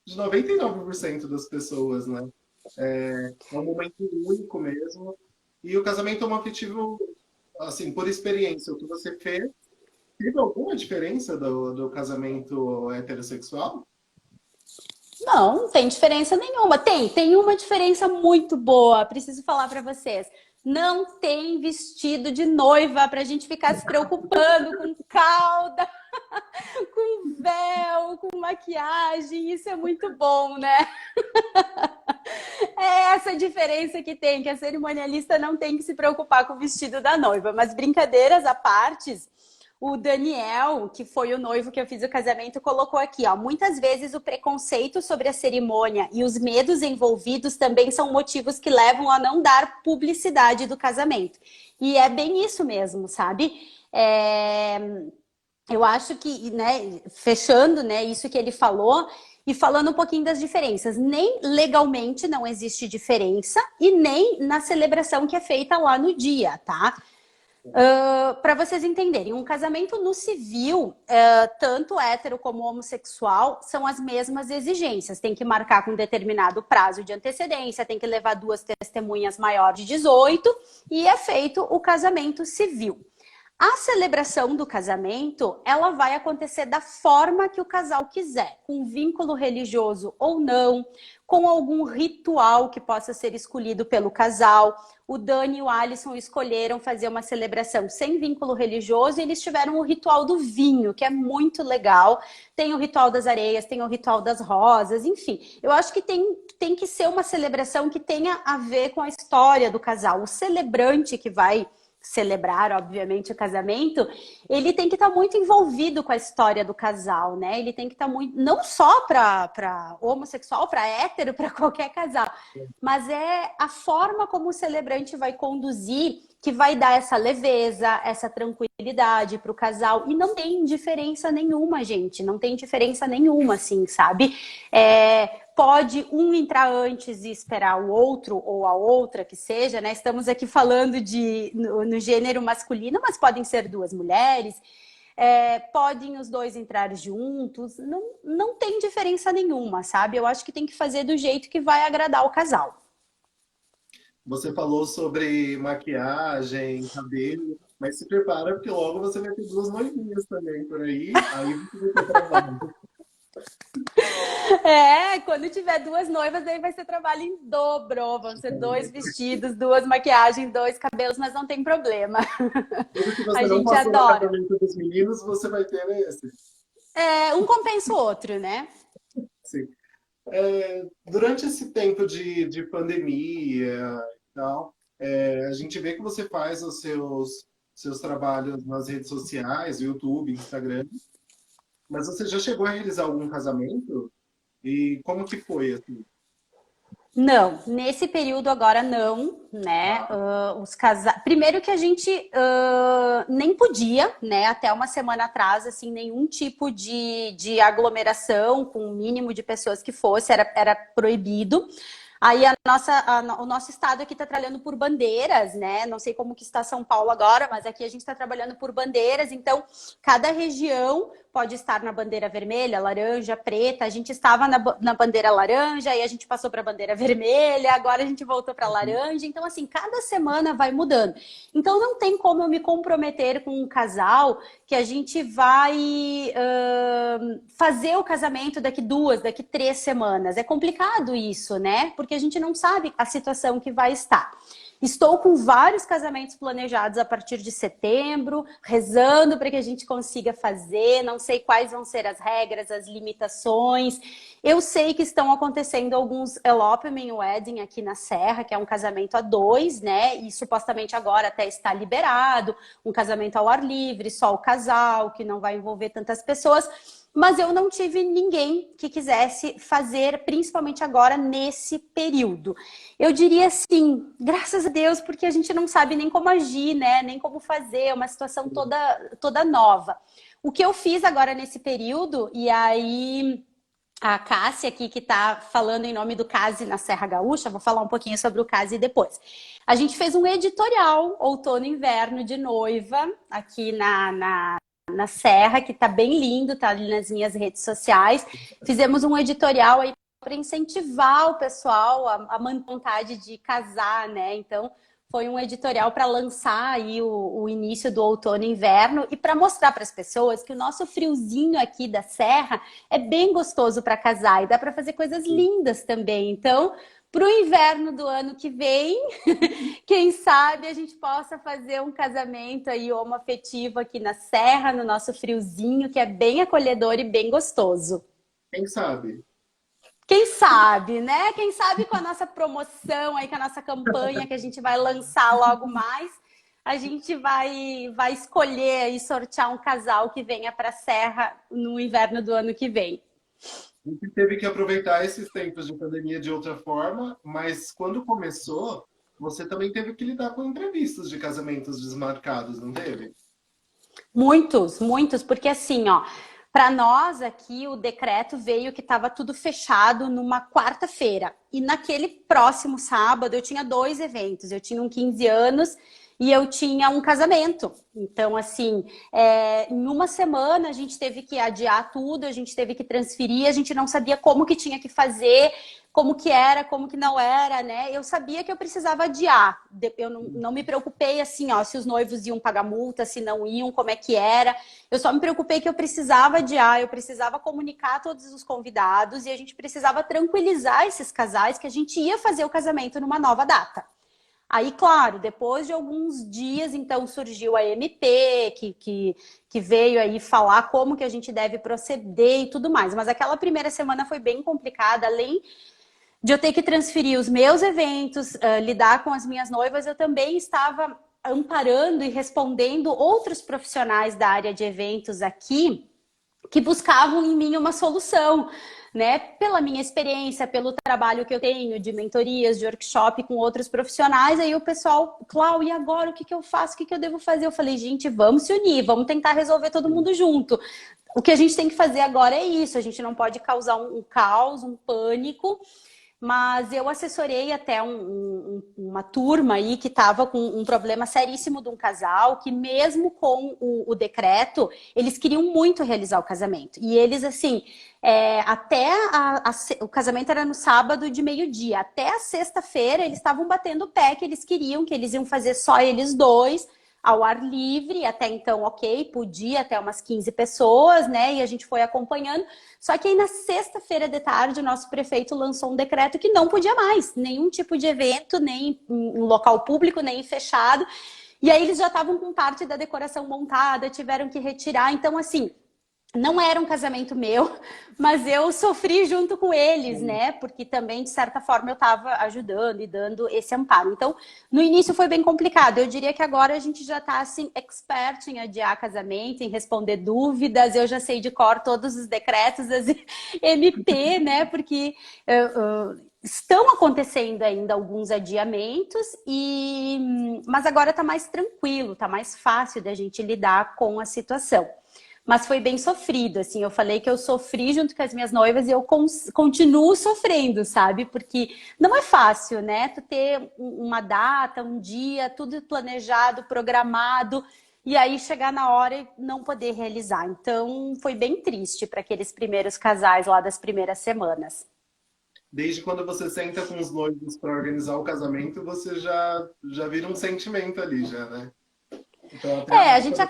de 99% das pessoas, né? É um momento único mesmo. E o casamento homoafetivo, assim, por experiência, o que você fez, teve alguma diferença do casamento heterossexual? Não tem diferença nenhuma. Tem uma diferença muito boa, preciso falar para vocês. Não tem vestido de noiva para a gente ficar se preocupando com cauda, com véu, com maquiagem. Isso é muito bom, né? É essa diferença que tem, que a cerimonialista não tem que se preocupar com o vestido da noiva. Mas brincadeiras à parte, o Daniel, que foi o noivo que eu fiz o casamento, colocou aqui, ó, muitas vezes o preconceito sobre a cerimônia e os medos envolvidos também são motivos que levam a não dar publicidade do casamento. E é bem isso mesmo, sabe? Eu acho que, né, fechando, né, isso que ele falou, e falando um pouquinho das diferenças, nem legalmente não existe diferença e nem na celebração que é feita lá no dia, tá? Para vocês entenderem, um casamento no civil, tanto hétero como homossexual, são as mesmas exigências. Tem que marcar com determinado prazo de antecedência, tem que levar 2 testemunhas maiores de 18 e é feito o casamento civil. A celebração do casamento, ela vai acontecer da forma que o casal quiser, com vínculo religioso ou não, com algum ritual que possa ser escolhido pelo casal. O Dani e o Alisson escolheram fazer uma celebração sem vínculo religioso e eles tiveram o ritual do vinho, que é muito legal. Tem o ritual das areias, tem o ritual das rosas, enfim. Eu acho que tem que ser uma celebração que tenha a ver com a história do casal. O celebrante que vai celebrar, obviamente, o casamento, ele tem que estar muito envolvido com a história do casal, né? Ele tem que estar muito, não só para homossexual, para hétero, para qualquer casal, mas é a forma como o celebrante vai conduzir que vai dar essa leveza, essa tranquilidade para o casal. E não tem diferença nenhuma, gente. Não tem diferença nenhuma, assim, sabe? Pode um entrar antes e esperar o outro ou a outra que seja, né? Estamos aqui falando no gênero masculino, mas podem ser duas mulheres. Podem os dois entrar juntos. Não tem diferença nenhuma, sabe? Eu acho que tem que fazer do jeito que vai agradar o casal. Você falou sobre maquiagem, cabelo, mas se prepara porque logo você vai ter duas noivinhas também por aí você vai ter trabalho. Quando tiver duas noivas, aí vai ser trabalho em dobro. Vão ser 2 vestidos, 2 maquiagens, 2 cabelos, mas não tem problema. Tudo que você A não gente passou no adora. casamento dos meninos, você vai ter nesse. Um compensa o outro, né? Sim. Durante esse tempo de pandemia e tal, a gente vê que você faz os seus trabalhos nas redes sociais, YouTube, Instagram, mas você já chegou a realizar algum casamento? E como que foi, assim? Não, nesse período agora não, né? Primeiro que a gente nem podia, né? Até uma semana atrás, assim, nenhum tipo de aglomeração com o mínimo de pessoas que fosse, era proibido. Aí o nosso estado aqui está trabalhando por bandeiras, né? Não sei como que está São Paulo agora, mas aqui a gente está trabalhando por bandeiras. Então, cada região pode estar na bandeira vermelha, laranja, preta. A gente estava na bandeira laranja, aí a gente passou para a bandeira vermelha, agora a gente voltou para laranja. Então, assim, cada semana vai mudando. Então, não tem como eu me comprometer com um casal que a gente vai fazer o casamento daqui 2, daqui 3 semanas. É complicado isso, né? Porque a gente não sabe a situação que vai estar. Estou com vários casamentos planejados a partir de setembro, rezando para que a gente consiga fazer. Não sei quais vão ser as regras, as limitações. Eu sei que estão acontecendo alguns elopement wedding aqui na Serra, que é um casamento a 2, né? E supostamente agora até está liberado. Um casamento ao ar livre, só o casal, que não vai envolver tantas pessoas. Mas eu não tive ninguém que quisesse fazer, principalmente agora, nesse período. Eu diria assim, graças a Deus, porque a gente não sabe nem como agir, né? Nem como fazer, é uma situação toda nova. O que eu fiz agora nesse período, e aí a Cássia aqui, que está falando em nome do Case na Serra Gaúcha, vou falar um pouquinho sobre o Case depois. A gente fez um editorial, outono e inverno de noiva, aqui na Serra, que tá bem lindo, tá ali nas minhas redes sociais. Fizemos um editorial aí para incentivar o pessoal a vontade de casar, né? Então, foi um editorial para lançar aí o início do outono e inverno e para mostrar para as pessoas que o nosso friozinho aqui da Serra é bem gostoso para casar e dá para fazer coisas lindas também. Então, para o inverno do ano que vem, quem sabe a gente possa fazer um casamento aí homoafetivo aqui na Serra, no nosso friozinho, que é bem acolhedor e bem gostoso. Quem sabe? Quem sabe, né? Quem sabe com a nossa promoção aí, com a nossa campanha que a gente vai lançar logo mais, a gente vai escolher e sortear um casal que venha para a Serra no inverno do ano que vem. A gente teve que aproveitar esses tempos de pandemia de outra forma, mas quando começou, você também teve que lidar com entrevistas de casamentos desmarcados, não teve? Muitos, porque assim, ó, para nós aqui o decreto veio que estava tudo fechado numa quarta-feira. E naquele próximo sábado eu tinha 2 eventos. Eu tinha um 15 anos e eu tinha um casamento. Então, assim, em uma semana a gente teve que adiar tudo, a gente teve que transferir, a gente não sabia como que tinha que fazer, como que era, como que não era, né? Eu sabia que eu precisava adiar. Eu não me preocupei assim, ó, se os noivos iam pagar multa, se não iam, como é que era. Eu só me preocupei que eu precisava adiar, eu precisava comunicar a todos os convidados e a gente precisava tranquilizar esses casais que a gente ia fazer o casamento numa nova data. Aí, claro, depois de alguns dias, então, surgiu a MP, que veio aí falar como que a gente deve proceder e tudo mais. Mas aquela primeira semana foi bem complicada, além de eu ter que transferir os meus eventos, lidar com as minhas noivas, eu também estava amparando e respondendo outros profissionais da área de eventos aqui que buscavam em mim uma solução, né? Pela minha experiência, pelo trabalho que eu tenho de mentorias, de workshop com outros profissionais, aí o pessoal, Clau, e agora o que eu faço? O que eu devo fazer? Eu falei, gente, vamos se unir, vamos tentar resolver todo mundo junto. O que a gente tem que fazer agora é isso, a gente não pode causar um caos, um pânico. Mas eu assessorei até uma turma aí que estava com um problema seríssimo de um casal, que mesmo com o decreto, eles queriam muito realizar o casamento. E eles, assim, o casamento era no sábado de meio-dia. Até a sexta-feira, eles estavam batendo o pé que eles queriam, que eles iam fazer só eles dois, ao ar livre, até então, ok, podia até umas 15 pessoas, né? E a gente foi acompanhando. Só que aí na sexta-feira de tarde, o nosso prefeito lançou um decreto que não podia mais, nenhum tipo de evento, nem em local público, nem fechado. E aí eles já estavam com parte da decoração montada, tiveram que retirar. Então, assim, não era um casamento meu, mas eu sofri junto com eles, né? Porque também, de certa forma, eu estava ajudando e dando esse amparo. Então, no início foi bem complicado. Eu diria que agora a gente já está, assim, expert em adiar casamento, em responder dúvidas. Eu já sei de cor todos os decretos das MP, né? Porque estão acontecendo ainda alguns adiamentos, mas agora está mais tranquilo, está mais fácil da gente lidar com a situação. Mas foi bem sofrido, assim, eu falei que eu sofri junto com as minhas noivas e eu continuo sofrendo, sabe? Porque não é fácil, né? Tu ter uma data, um dia, tudo planejado, programado, e aí chegar na hora e não poder realizar. Então, foi bem triste para aqueles primeiros casais lá das primeiras semanas. Desde quando você senta com os noivos para organizar o casamento, você já vira um sentimento ali, já, né? Então, até A gente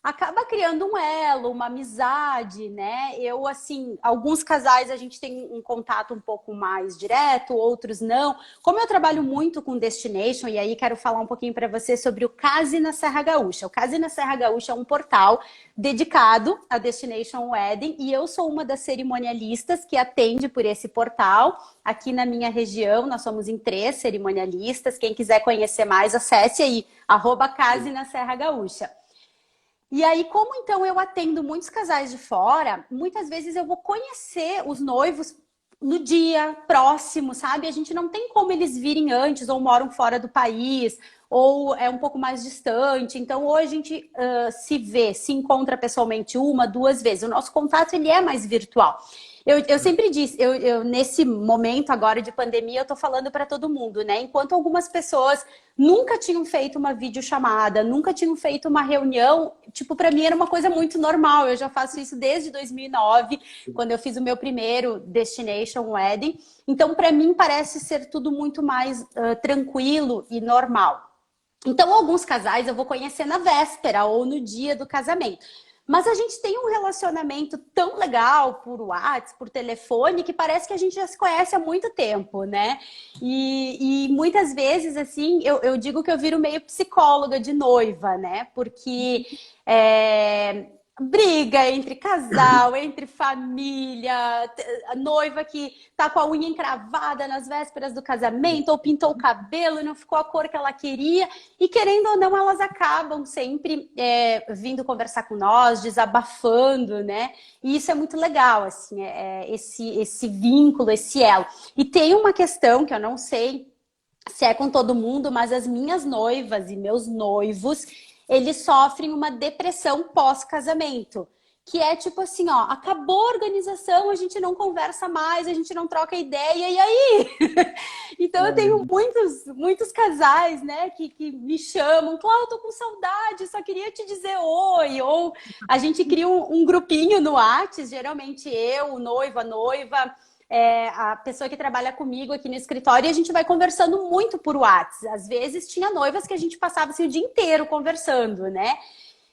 acaba criando um elo, uma amizade, né? Eu, assim, alguns casais a gente tem um contato um pouco mais direto, outros não. Como eu trabalho muito com Destination, e aí quero falar um pouquinho para você sobre o Case na Serra Gaúcha. O Case na Serra Gaúcha é um portal dedicado a Destination Wedding, e eu sou uma das cerimonialistas que atende por esse portal. Aqui na minha região, nós somos em 3 cerimonialistas. Quem quiser conhecer mais, acesse aí, @Case na Serra Gaúcha. E aí, como então eu atendo muitos casais de fora, muitas vezes eu vou conhecer os noivos no dia próximo, sabe? A gente não tem como eles virem antes ou moram fora do país ou é um pouco mais distante. Então, hoje a gente se encontra pessoalmente 1, 2 vezes. O nosso contato, ele é mais virtual. Eu sempre disse, nesse momento agora de pandemia, eu tô falando para todo mundo, né? Enquanto algumas pessoas nunca tinham feito uma videochamada, nunca tinham feito uma reunião, tipo, para mim era uma coisa muito normal. Eu já faço isso desde 2009, quando eu fiz o meu primeiro Destination Wedding. Então, para mim, parece ser tudo muito mais tranquilo e normal. Então, alguns casais eu vou conhecer na véspera ou no dia do casamento. Mas a gente tem um relacionamento tão legal por WhatsApp, por telefone, que parece que a gente já se conhece há muito tempo, né? E muitas vezes, assim, eu digo que eu viro meio psicóloga de noiva, né? Porque briga entre casal, entre família, a noiva que tá com a unha encravada nas vésperas do casamento, ou pintou o cabelo e não ficou a cor que ela queria, e querendo ou não, elas acabam sempre vindo conversar com nós, desabafando, né? E isso é muito legal, assim, esse vínculo, esse elo. E tem uma questão que eu não sei se é com todo mundo, mas as minhas noivas e meus noivos, eles sofrem uma depressão pós-casamento. que é tipo assim, ó, acabou a organização, a gente não conversa mais, a gente não troca ideia, e aí? Então eu tenho muitos casais, né, que me chamam, Cláudia, eu tô com saudade, só queria te dizer oi, ou a gente cria um grupinho no Whats, geralmente eu, o noivo, a noiva, a pessoa que trabalha comigo aqui no escritório, e a gente vai conversando muito por Whats. Às vezes tinha noivas que a gente passava assim, o dia inteiro conversando, né?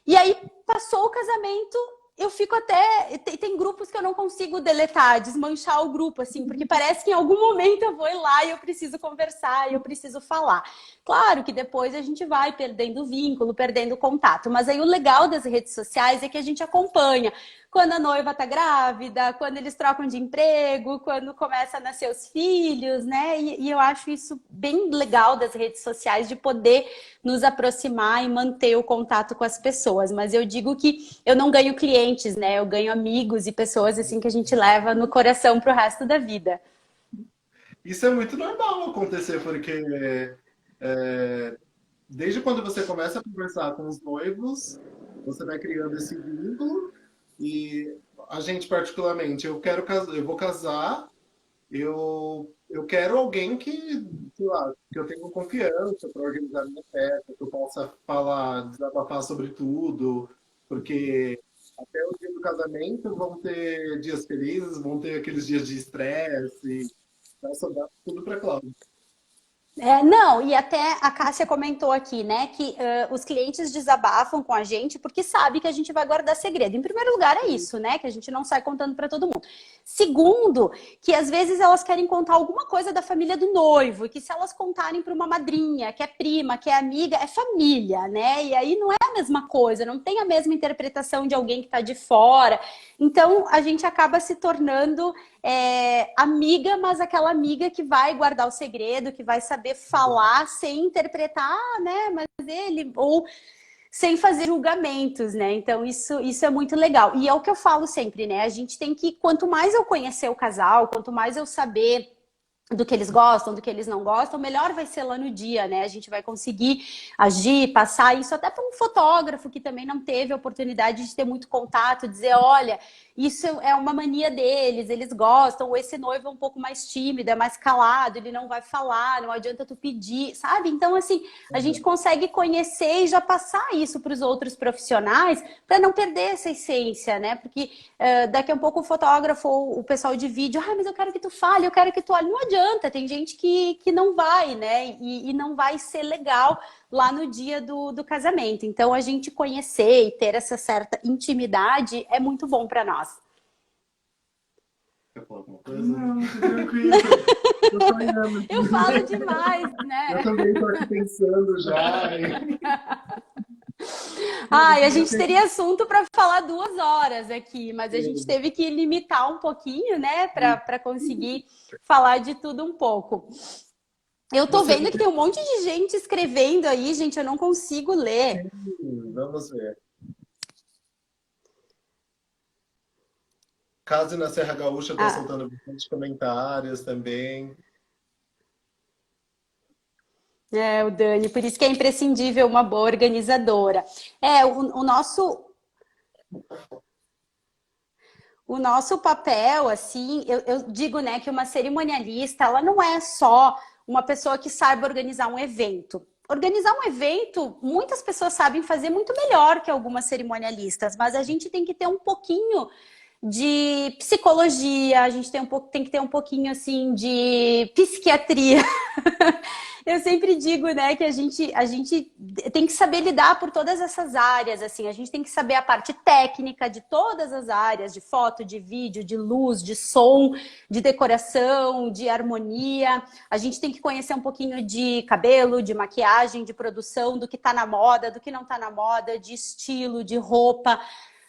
E aí passou o casamento, eu fico até... Tem grupos que eu não consigo deletar, desmanchar o grupo, assim, porque parece que em algum momento eu vou ir lá e eu preciso conversar, e eu preciso falar. Claro que depois a gente vai perdendo o vínculo, perdendo o contato, mas aí o legal das redes sociais é que a gente acompanha quando a noiva tá grávida, quando eles trocam de emprego, quando começa a nascer os filhos, né? E eu acho isso bem legal das redes sociais, de poder nos aproximar e manter o contato com as pessoas. Mas eu digo que eu não ganho clientes, né? Eu ganho amigos e pessoas assim que a gente leva no coração pro resto da vida. Isso é muito normal acontecer, porque desde quando você começa a conversar com os noivos, você vai criando esse vínculo. E a gente, particularmente, eu vou casar, eu quero alguém que, sei lá, que eu tenha confiança para organizar minha festa, que eu possa falar, desabafar sobre tudo, porque até o dia do casamento vão ter dias felizes, vão ter aqueles dias de estresse, e vai sobrar tudo para Cláudia. Não, e até a Cássia comentou aqui, né, que os clientes desabafam com a gente porque sabe que a gente vai guardar segredo. Em primeiro lugar, é isso, né, que a gente não sai contando para todo mundo. Segundo, que às vezes elas querem contar alguma coisa da família do noivo, e que se elas contarem para uma madrinha, que é prima, que é amiga, é família, né? E aí não é a mesma coisa, não tem a mesma interpretação de alguém que está de fora. Então, a gente acaba se tornando amiga, mas aquela amiga que vai guardar o segredo, que vai saber falar sem interpretar, né? Mas ele, ou sem fazer julgamentos, né? Então, isso é muito legal. E é o que eu falo sempre, né? A gente tem que, quanto mais eu conhecer o casal, quanto mais eu saber do que eles gostam, do que eles não gostam, melhor vai ser lá no dia, né? A gente vai conseguir agir, passar isso até para um fotógrafo que também não teve a oportunidade de ter muito contato, dizer, olha, isso é uma mania deles, eles gostam, ou esse noivo é um pouco mais tímido, é mais calado, ele não vai falar, não adianta tu pedir, sabe? Então, assim, a gente consegue conhecer e já passar isso para os outros profissionais para não perder essa essência, né? Porque daqui a pouco o fotógrafo ou o pessoal de vídeo, mas eu quero que tu fale, eu quero que tu olhe, não adianta, tem gente que não vai, né? E não vai ser legal lá no dia do casamento. Então, a gente conhecer e ter essa certa intimidade é muito bom para nós. Quer falar alguma coisa? Não, tô tranquilo. Tô sonhando. Eu falo demais, né? Eu também tô aqui pensando já. E a gente teria assunto para falar 2 horas aqui, mas a gente teve que limitar um pouquinho, né, para conseguir falar de tudo um pouco. Eu tô vendo que tem um monte de gente escrevendo aí, gente, eu não consigo ler. Vamos ver. Caso na Serra Gaúcha está soltando bastante comentários também. O Dani, por isso que é imprescindível uma boa organizadora. O nosso papel, assim, eu digo, né, que uma cerimonialista, ela não é só uma pessoa que saiba organizar um evento. Organizar um evento, muitas pessoas sabem fazer muito melhor que algumas cerimonialistas, mas a gente tem que ter um pouquinho de psicologia, a gente tem que ter um pouquinho, assim, de psiquiatria. Eu sempre digo, né, que a gente tem que saber lidar por todas essas áreas, assim, a gente tem que saber a parte técnica de todas as áreas, de foto, de vídeo, de luz, de som, de decoração, de harmonia. A gente tem que conhecer um pouquinho de cabelo, de maquiagem, de produção, do que tá na moda, do que não tá na moda, de estilo, de roupa,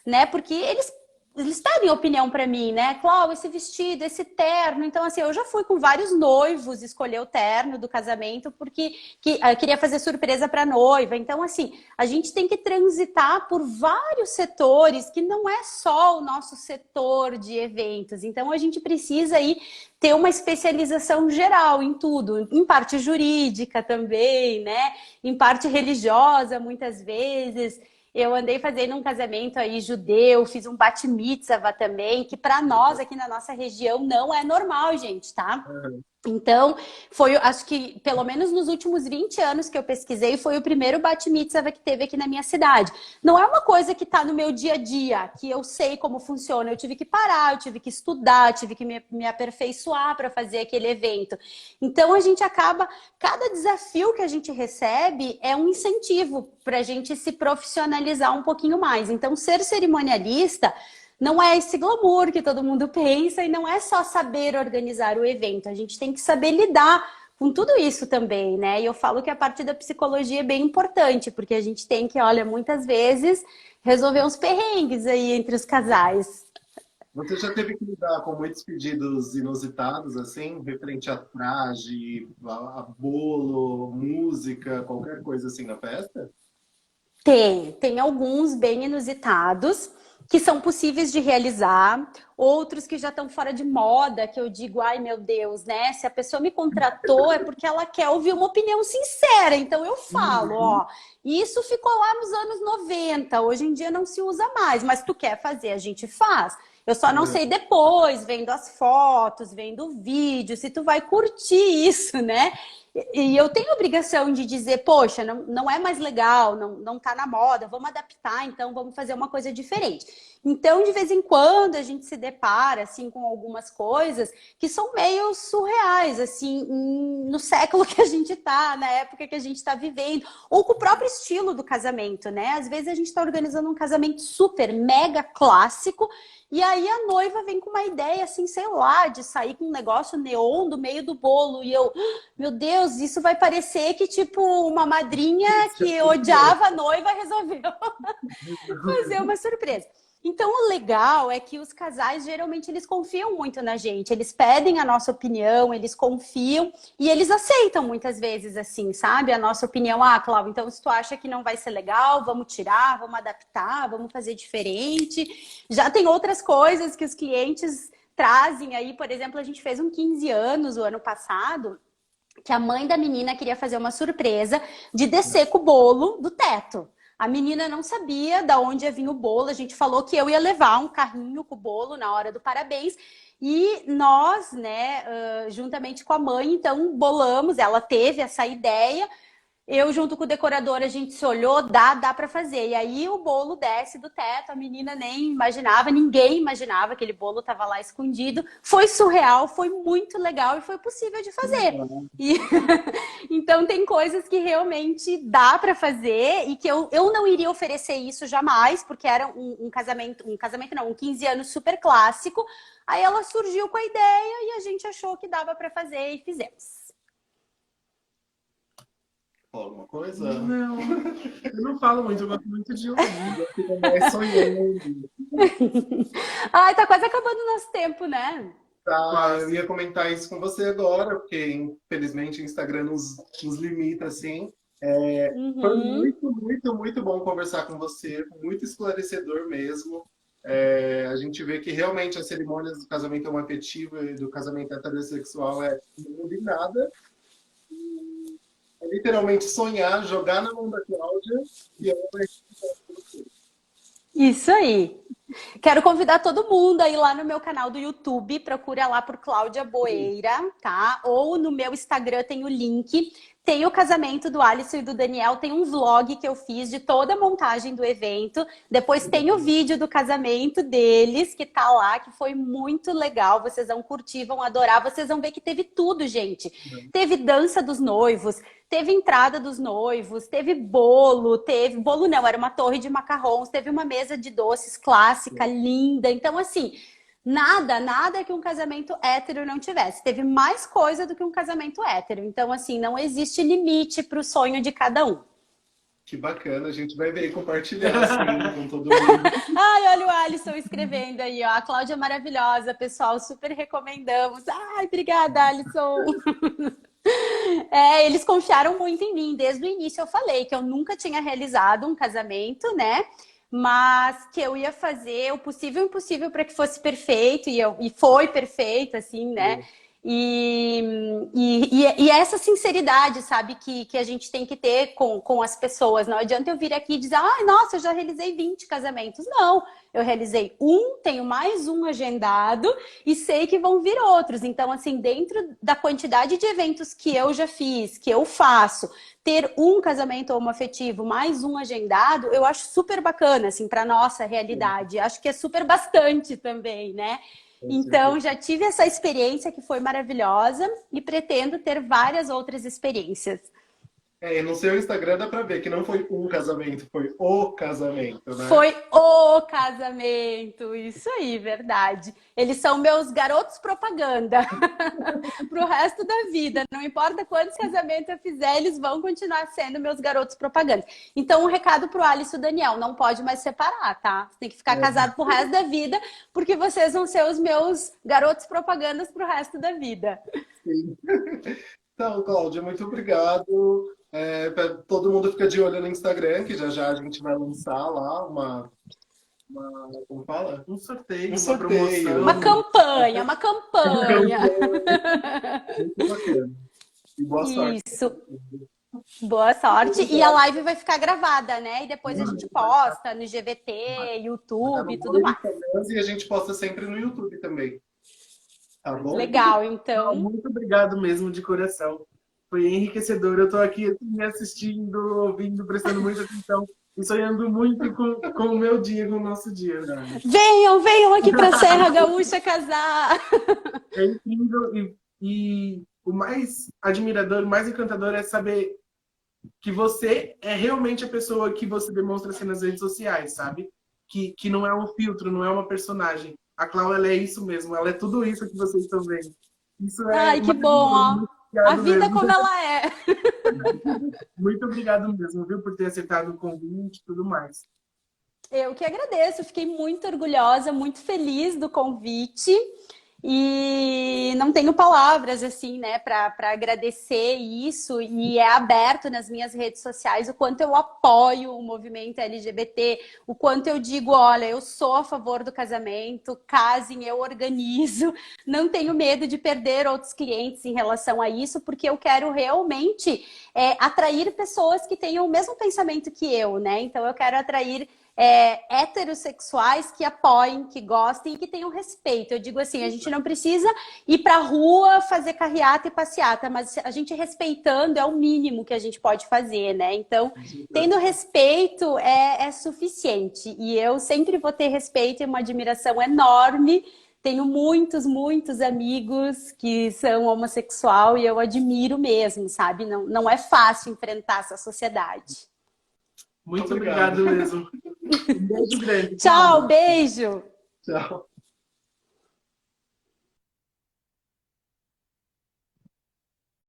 né, porque eles pedem opinião para mim, né? Cláudia, esse vestido, esse terno. Então, assim, eu já fui com vários noivos escolher o terno do casamento porque eu queria fazer surpresa para a noiva. Então, assim, a gente tem que transitar por vários setores, que não é só o nosso setor de eventos. Então, a gente precisa aí ter uma especialização geral em tudo, em parte jurídica também, né? Em parte religiosa, muitas vezes. Eu andei fazendo um casamento aí judeu, fiz um bat mitzvah também, que para nós aqui na nossa região não é normal, gente, tá? Então, foi, acho que, pelo menos nos últimos 20 anos que eu pesquisei, foi o primeiro bat mitzvah que teve aqui na minha cidade. Não é uma coisa que está no meu dia a dia, que eu sei como funciona. Eu tive que parar, eu tive que estudar, eu tive que me aperfeiçoar para fazer aquele evento. Então, a gente acaba, cada desafio que a gente recebe é um incentivo para a gente se profissionalizar um pouquinho mais. Então, ser cerimonialista não é esse glamour que todo mundo pensa e não é só saber organizar o evento. A gente tem que saber lidar com tudo isso também, né? E eu falo que a parte da psicologia é bem importante, porque a gente tem que, olha, muitas vezes resolver uns perrengues aí entre os casais. Você já teve que lidar com muitos pedidos inusitados, assim, referente a traje, a bolo, música, qualquer coisa assim na festa? Tem alguns bem inusitados que são possíveis de realizar, outros que já estão fora de moda, que eu digo, ai meu Deus, né? Se a pessoa me contratou é porque ela quer ouvir uma opinião sincera, então eu falo, ó, isso ficou lá nos anos 90, hoje em dia não se usa mais, mas tu quer fazer, a gente faz. Eu só não sei depois, vendo as fotos, vendo o vídeo, se tu vai curtir isso, né? E eu tenho a obrigação de dizer, poxa, não é mais legal, não tá na moda, vamos adaptar, então vamos fazer uma coisa diferente. Então, de vez em quando, a gente se depara, assim, com algumas coisas que são meio surreais, assim, no século que a gente tá, na época que a gente tá vivendo, ou com o próprio estilo do casamento, né? Às vezes a gente tá organizando um casamento super, mega clássico, e aí a noiva vem com uma ideia, assim, sei lá, de sair com um negócio neon do meio do bolo. E eu, meu Deus, isso vai parecer que, tipo, uma madrinha que odiava a noiva resolveu fazer uma surpresa. Então, o legal é que os casais, geralmente, eles confiam muito na gente. Eles pedem a nossa opinião, eles confiam e eles aceitam muitas vezes, assim, sabe? A nossa opinião. Ah, Cláudia, então se tu acha que não vai ser legal, vamos tirar, vamos adaptar, vamos fazer diferente. Já tem outras coisas que os clientes trazem aí. Por exemplo, a gente fez um 15 anos o ano passado, que a mãe da menina queria fazer uma surpresa de descer com o bolo do teto. A menina não sabia de onde ia vir o bolo. A gente falou que eu ia levar um carrinho com o bolo na hora do parabéns. E nós, né, juntamente com a mãe, então bolamos. Ela teve essa ideia. Eu, junto com o decorador, a gente se olhou, dá para fazer. E aí o bolo desce do teto, a menina nem imaginava, ninguém imaginava que aquele bolo estava lá escondido. Foi surreal, foi muito legal e foi possível de fazer. E... então tem coisas que realmente dá para fazer e que eu não iria oferecer isso jamais, porque era um casamento não, um 15 anos super clássico. Aí ela surgiu com a ideia e a gente achou que dava para fazer e fizemos. Alguma coisa? Não, eu não falo muito, eu gosto muito de ouvir. Fica mais sonhando. Ai, tá quase acabando o nosso tempo, né? Tá, eu ia comentar isso com você agora, porque infelizmente o Instagram nos limita, assim. Foi muito bom conversar com você, muito esclarecedor mesmo. A gente vê que realmente as cerimônias do casamento homoafetivo e do casamento heterossexual não de nada. É literalmente sonhar, jogar na mão da Cláudia e ela vai com você. Isso aí. Quero convidar todo mundo a ir lá no meu canal do YouTube, procura lá por Cláudia Boeira, tá? Ou no meu Instagram tem o link. Tem o casamento do Alisson e do Daniel, tem um vlog que eu fiz de toda a montagem do evento. Depois tem o vídeo do casamento deles, que tá lá, que foi muito legal. Vocês vão curtir, vão adorar. Vocês vão ver que teve tudo, gente. Teve dança dos noivos, teve entrada dos noivos, teve bolo, bolo não, era uma torre de macarrons, teve uma mesa de doces clássica, linda. Então, assim, nada que um casamento hétero não tivesse. Teve mais coisa do que um casamento hétero. Então, assim, não existe limite para o sonho de cada um. Que bacana, a gente vai ver e compartilhar assim, com todo mundo. Ai, olha o Alisson escrevendo aí, ó. A Cláudia é maravilhosa, pessoal, super recomendamos. Ai, obrigada, Alisson. Eles confiaram muito em mim. Desde o início eu falei que eu nunca tinha realizado um casamento, né? Mas que eu ia fazer o possível e impossível para que fosse perfeito, e foi perfeito, assim, né? E essa sinceridade, sabe, que a gente tem que ter com as pessoas. Não adianta eu vir aqui e dizer, ai, nossa, eu já realizei 20 casamentos. Não, eu realizei um, tenho mais um agendado e sei que vão vir outros. Então, assim, dentro da quantidade de eventos que eu já fiz, que eu faço, ter um casamento homoafetivo mais um agendado, eu acho super bacana, assim, para nossa realidade. Acho que é super bastante também, né? Então, já tive essa experiência que foi maravilhosa e pretendo ter várias outras experiências. E no seu Instagram dá pra ver que não foi um casamento, foi o casamento, né? Foi o casamento, isso aí, verdade. Eles são meus garotos propaganda pro resto da vida. Não importa quantos casamentos eu fizer, eles vão continuar sendo meus garotos propaganda. Então, um recado pro Alice e o Daniel, não pode mais separar, tá? Você tem que ficar casado pro resto da vida, porque vocês vão ser os meus garotos propagandas pro resto da vida. Sim. Então, Cláudia, muito obrigado. Todo mundo fica de olho no Instagram, que já já a gente vai lançar lá como fala? Um sorteio, Um uma sorteio. promoção. Uma campanha, uma campanha. Muito bacana. E boa sorte. Isso. Boa sorte. E a live vai ficar gravada, né? E depois a gente posta no GVT, YouTube e tudo mais. E a gente posta sempre no YouTube também. Tá bom? Legal, então. Muito obrigado mesmo, de coração. Foi enriquecedor. Eu tô aqui me assistindo, ouvindo, prestando muita atenção e sonhando muito com o meu dia, com o nosso dia. Né? Venham aqui pra Serra Gaúcha casar. É incrível e o mais admirador, o mais encantador é saber que você é realmente a pessoa que você demonstra ser nas redes sociais, sabe? Que não é um filtro, não é uma personagem. A Clau, ela é isso mesmo, ela é tudo isso que vocês estão vendo. Isso é Ai, que bom, ó. A vida mesmo. Como ela é. Muito obrigado mesmo, viu, por ter aceitado o convite e tudo mais. Eu que agradeço, fiquei muito orgulhosa, muito feliz do convite. E não tenho palavras, assim, né, para agradecer isso. E é aberto nas minhas redes sociais o quanto eu apoio o movimento LGBT, o quanto eu digo, olha, eu sou a favor do casamento, casem, eu organizo. Não tenho medo de perder outros clientes em relação a isso, porque eu quero realmente atrair pessoas que tenham o mesmo pensamento que eu, né? Então eu quero atrair heterossexuais que apoiem, que gostem e que tenham respeito. Eu digo assim, a gente não precisa ir para a rua fazer carreata e passeata, mas a gente respeitando é o mínimo que a gente pode fazer, né? Então, tendo respeito é suficiente. E eu sempre vou ter respeito e uma admiração enorme. Tenho muitos amigos que são homossexual e eu admiro mesmo, sabe? Não é fácil enfrentar essa sociedade. Muito obrigado mesmo. Um beijo grande. Tchau, beijo. Tchau.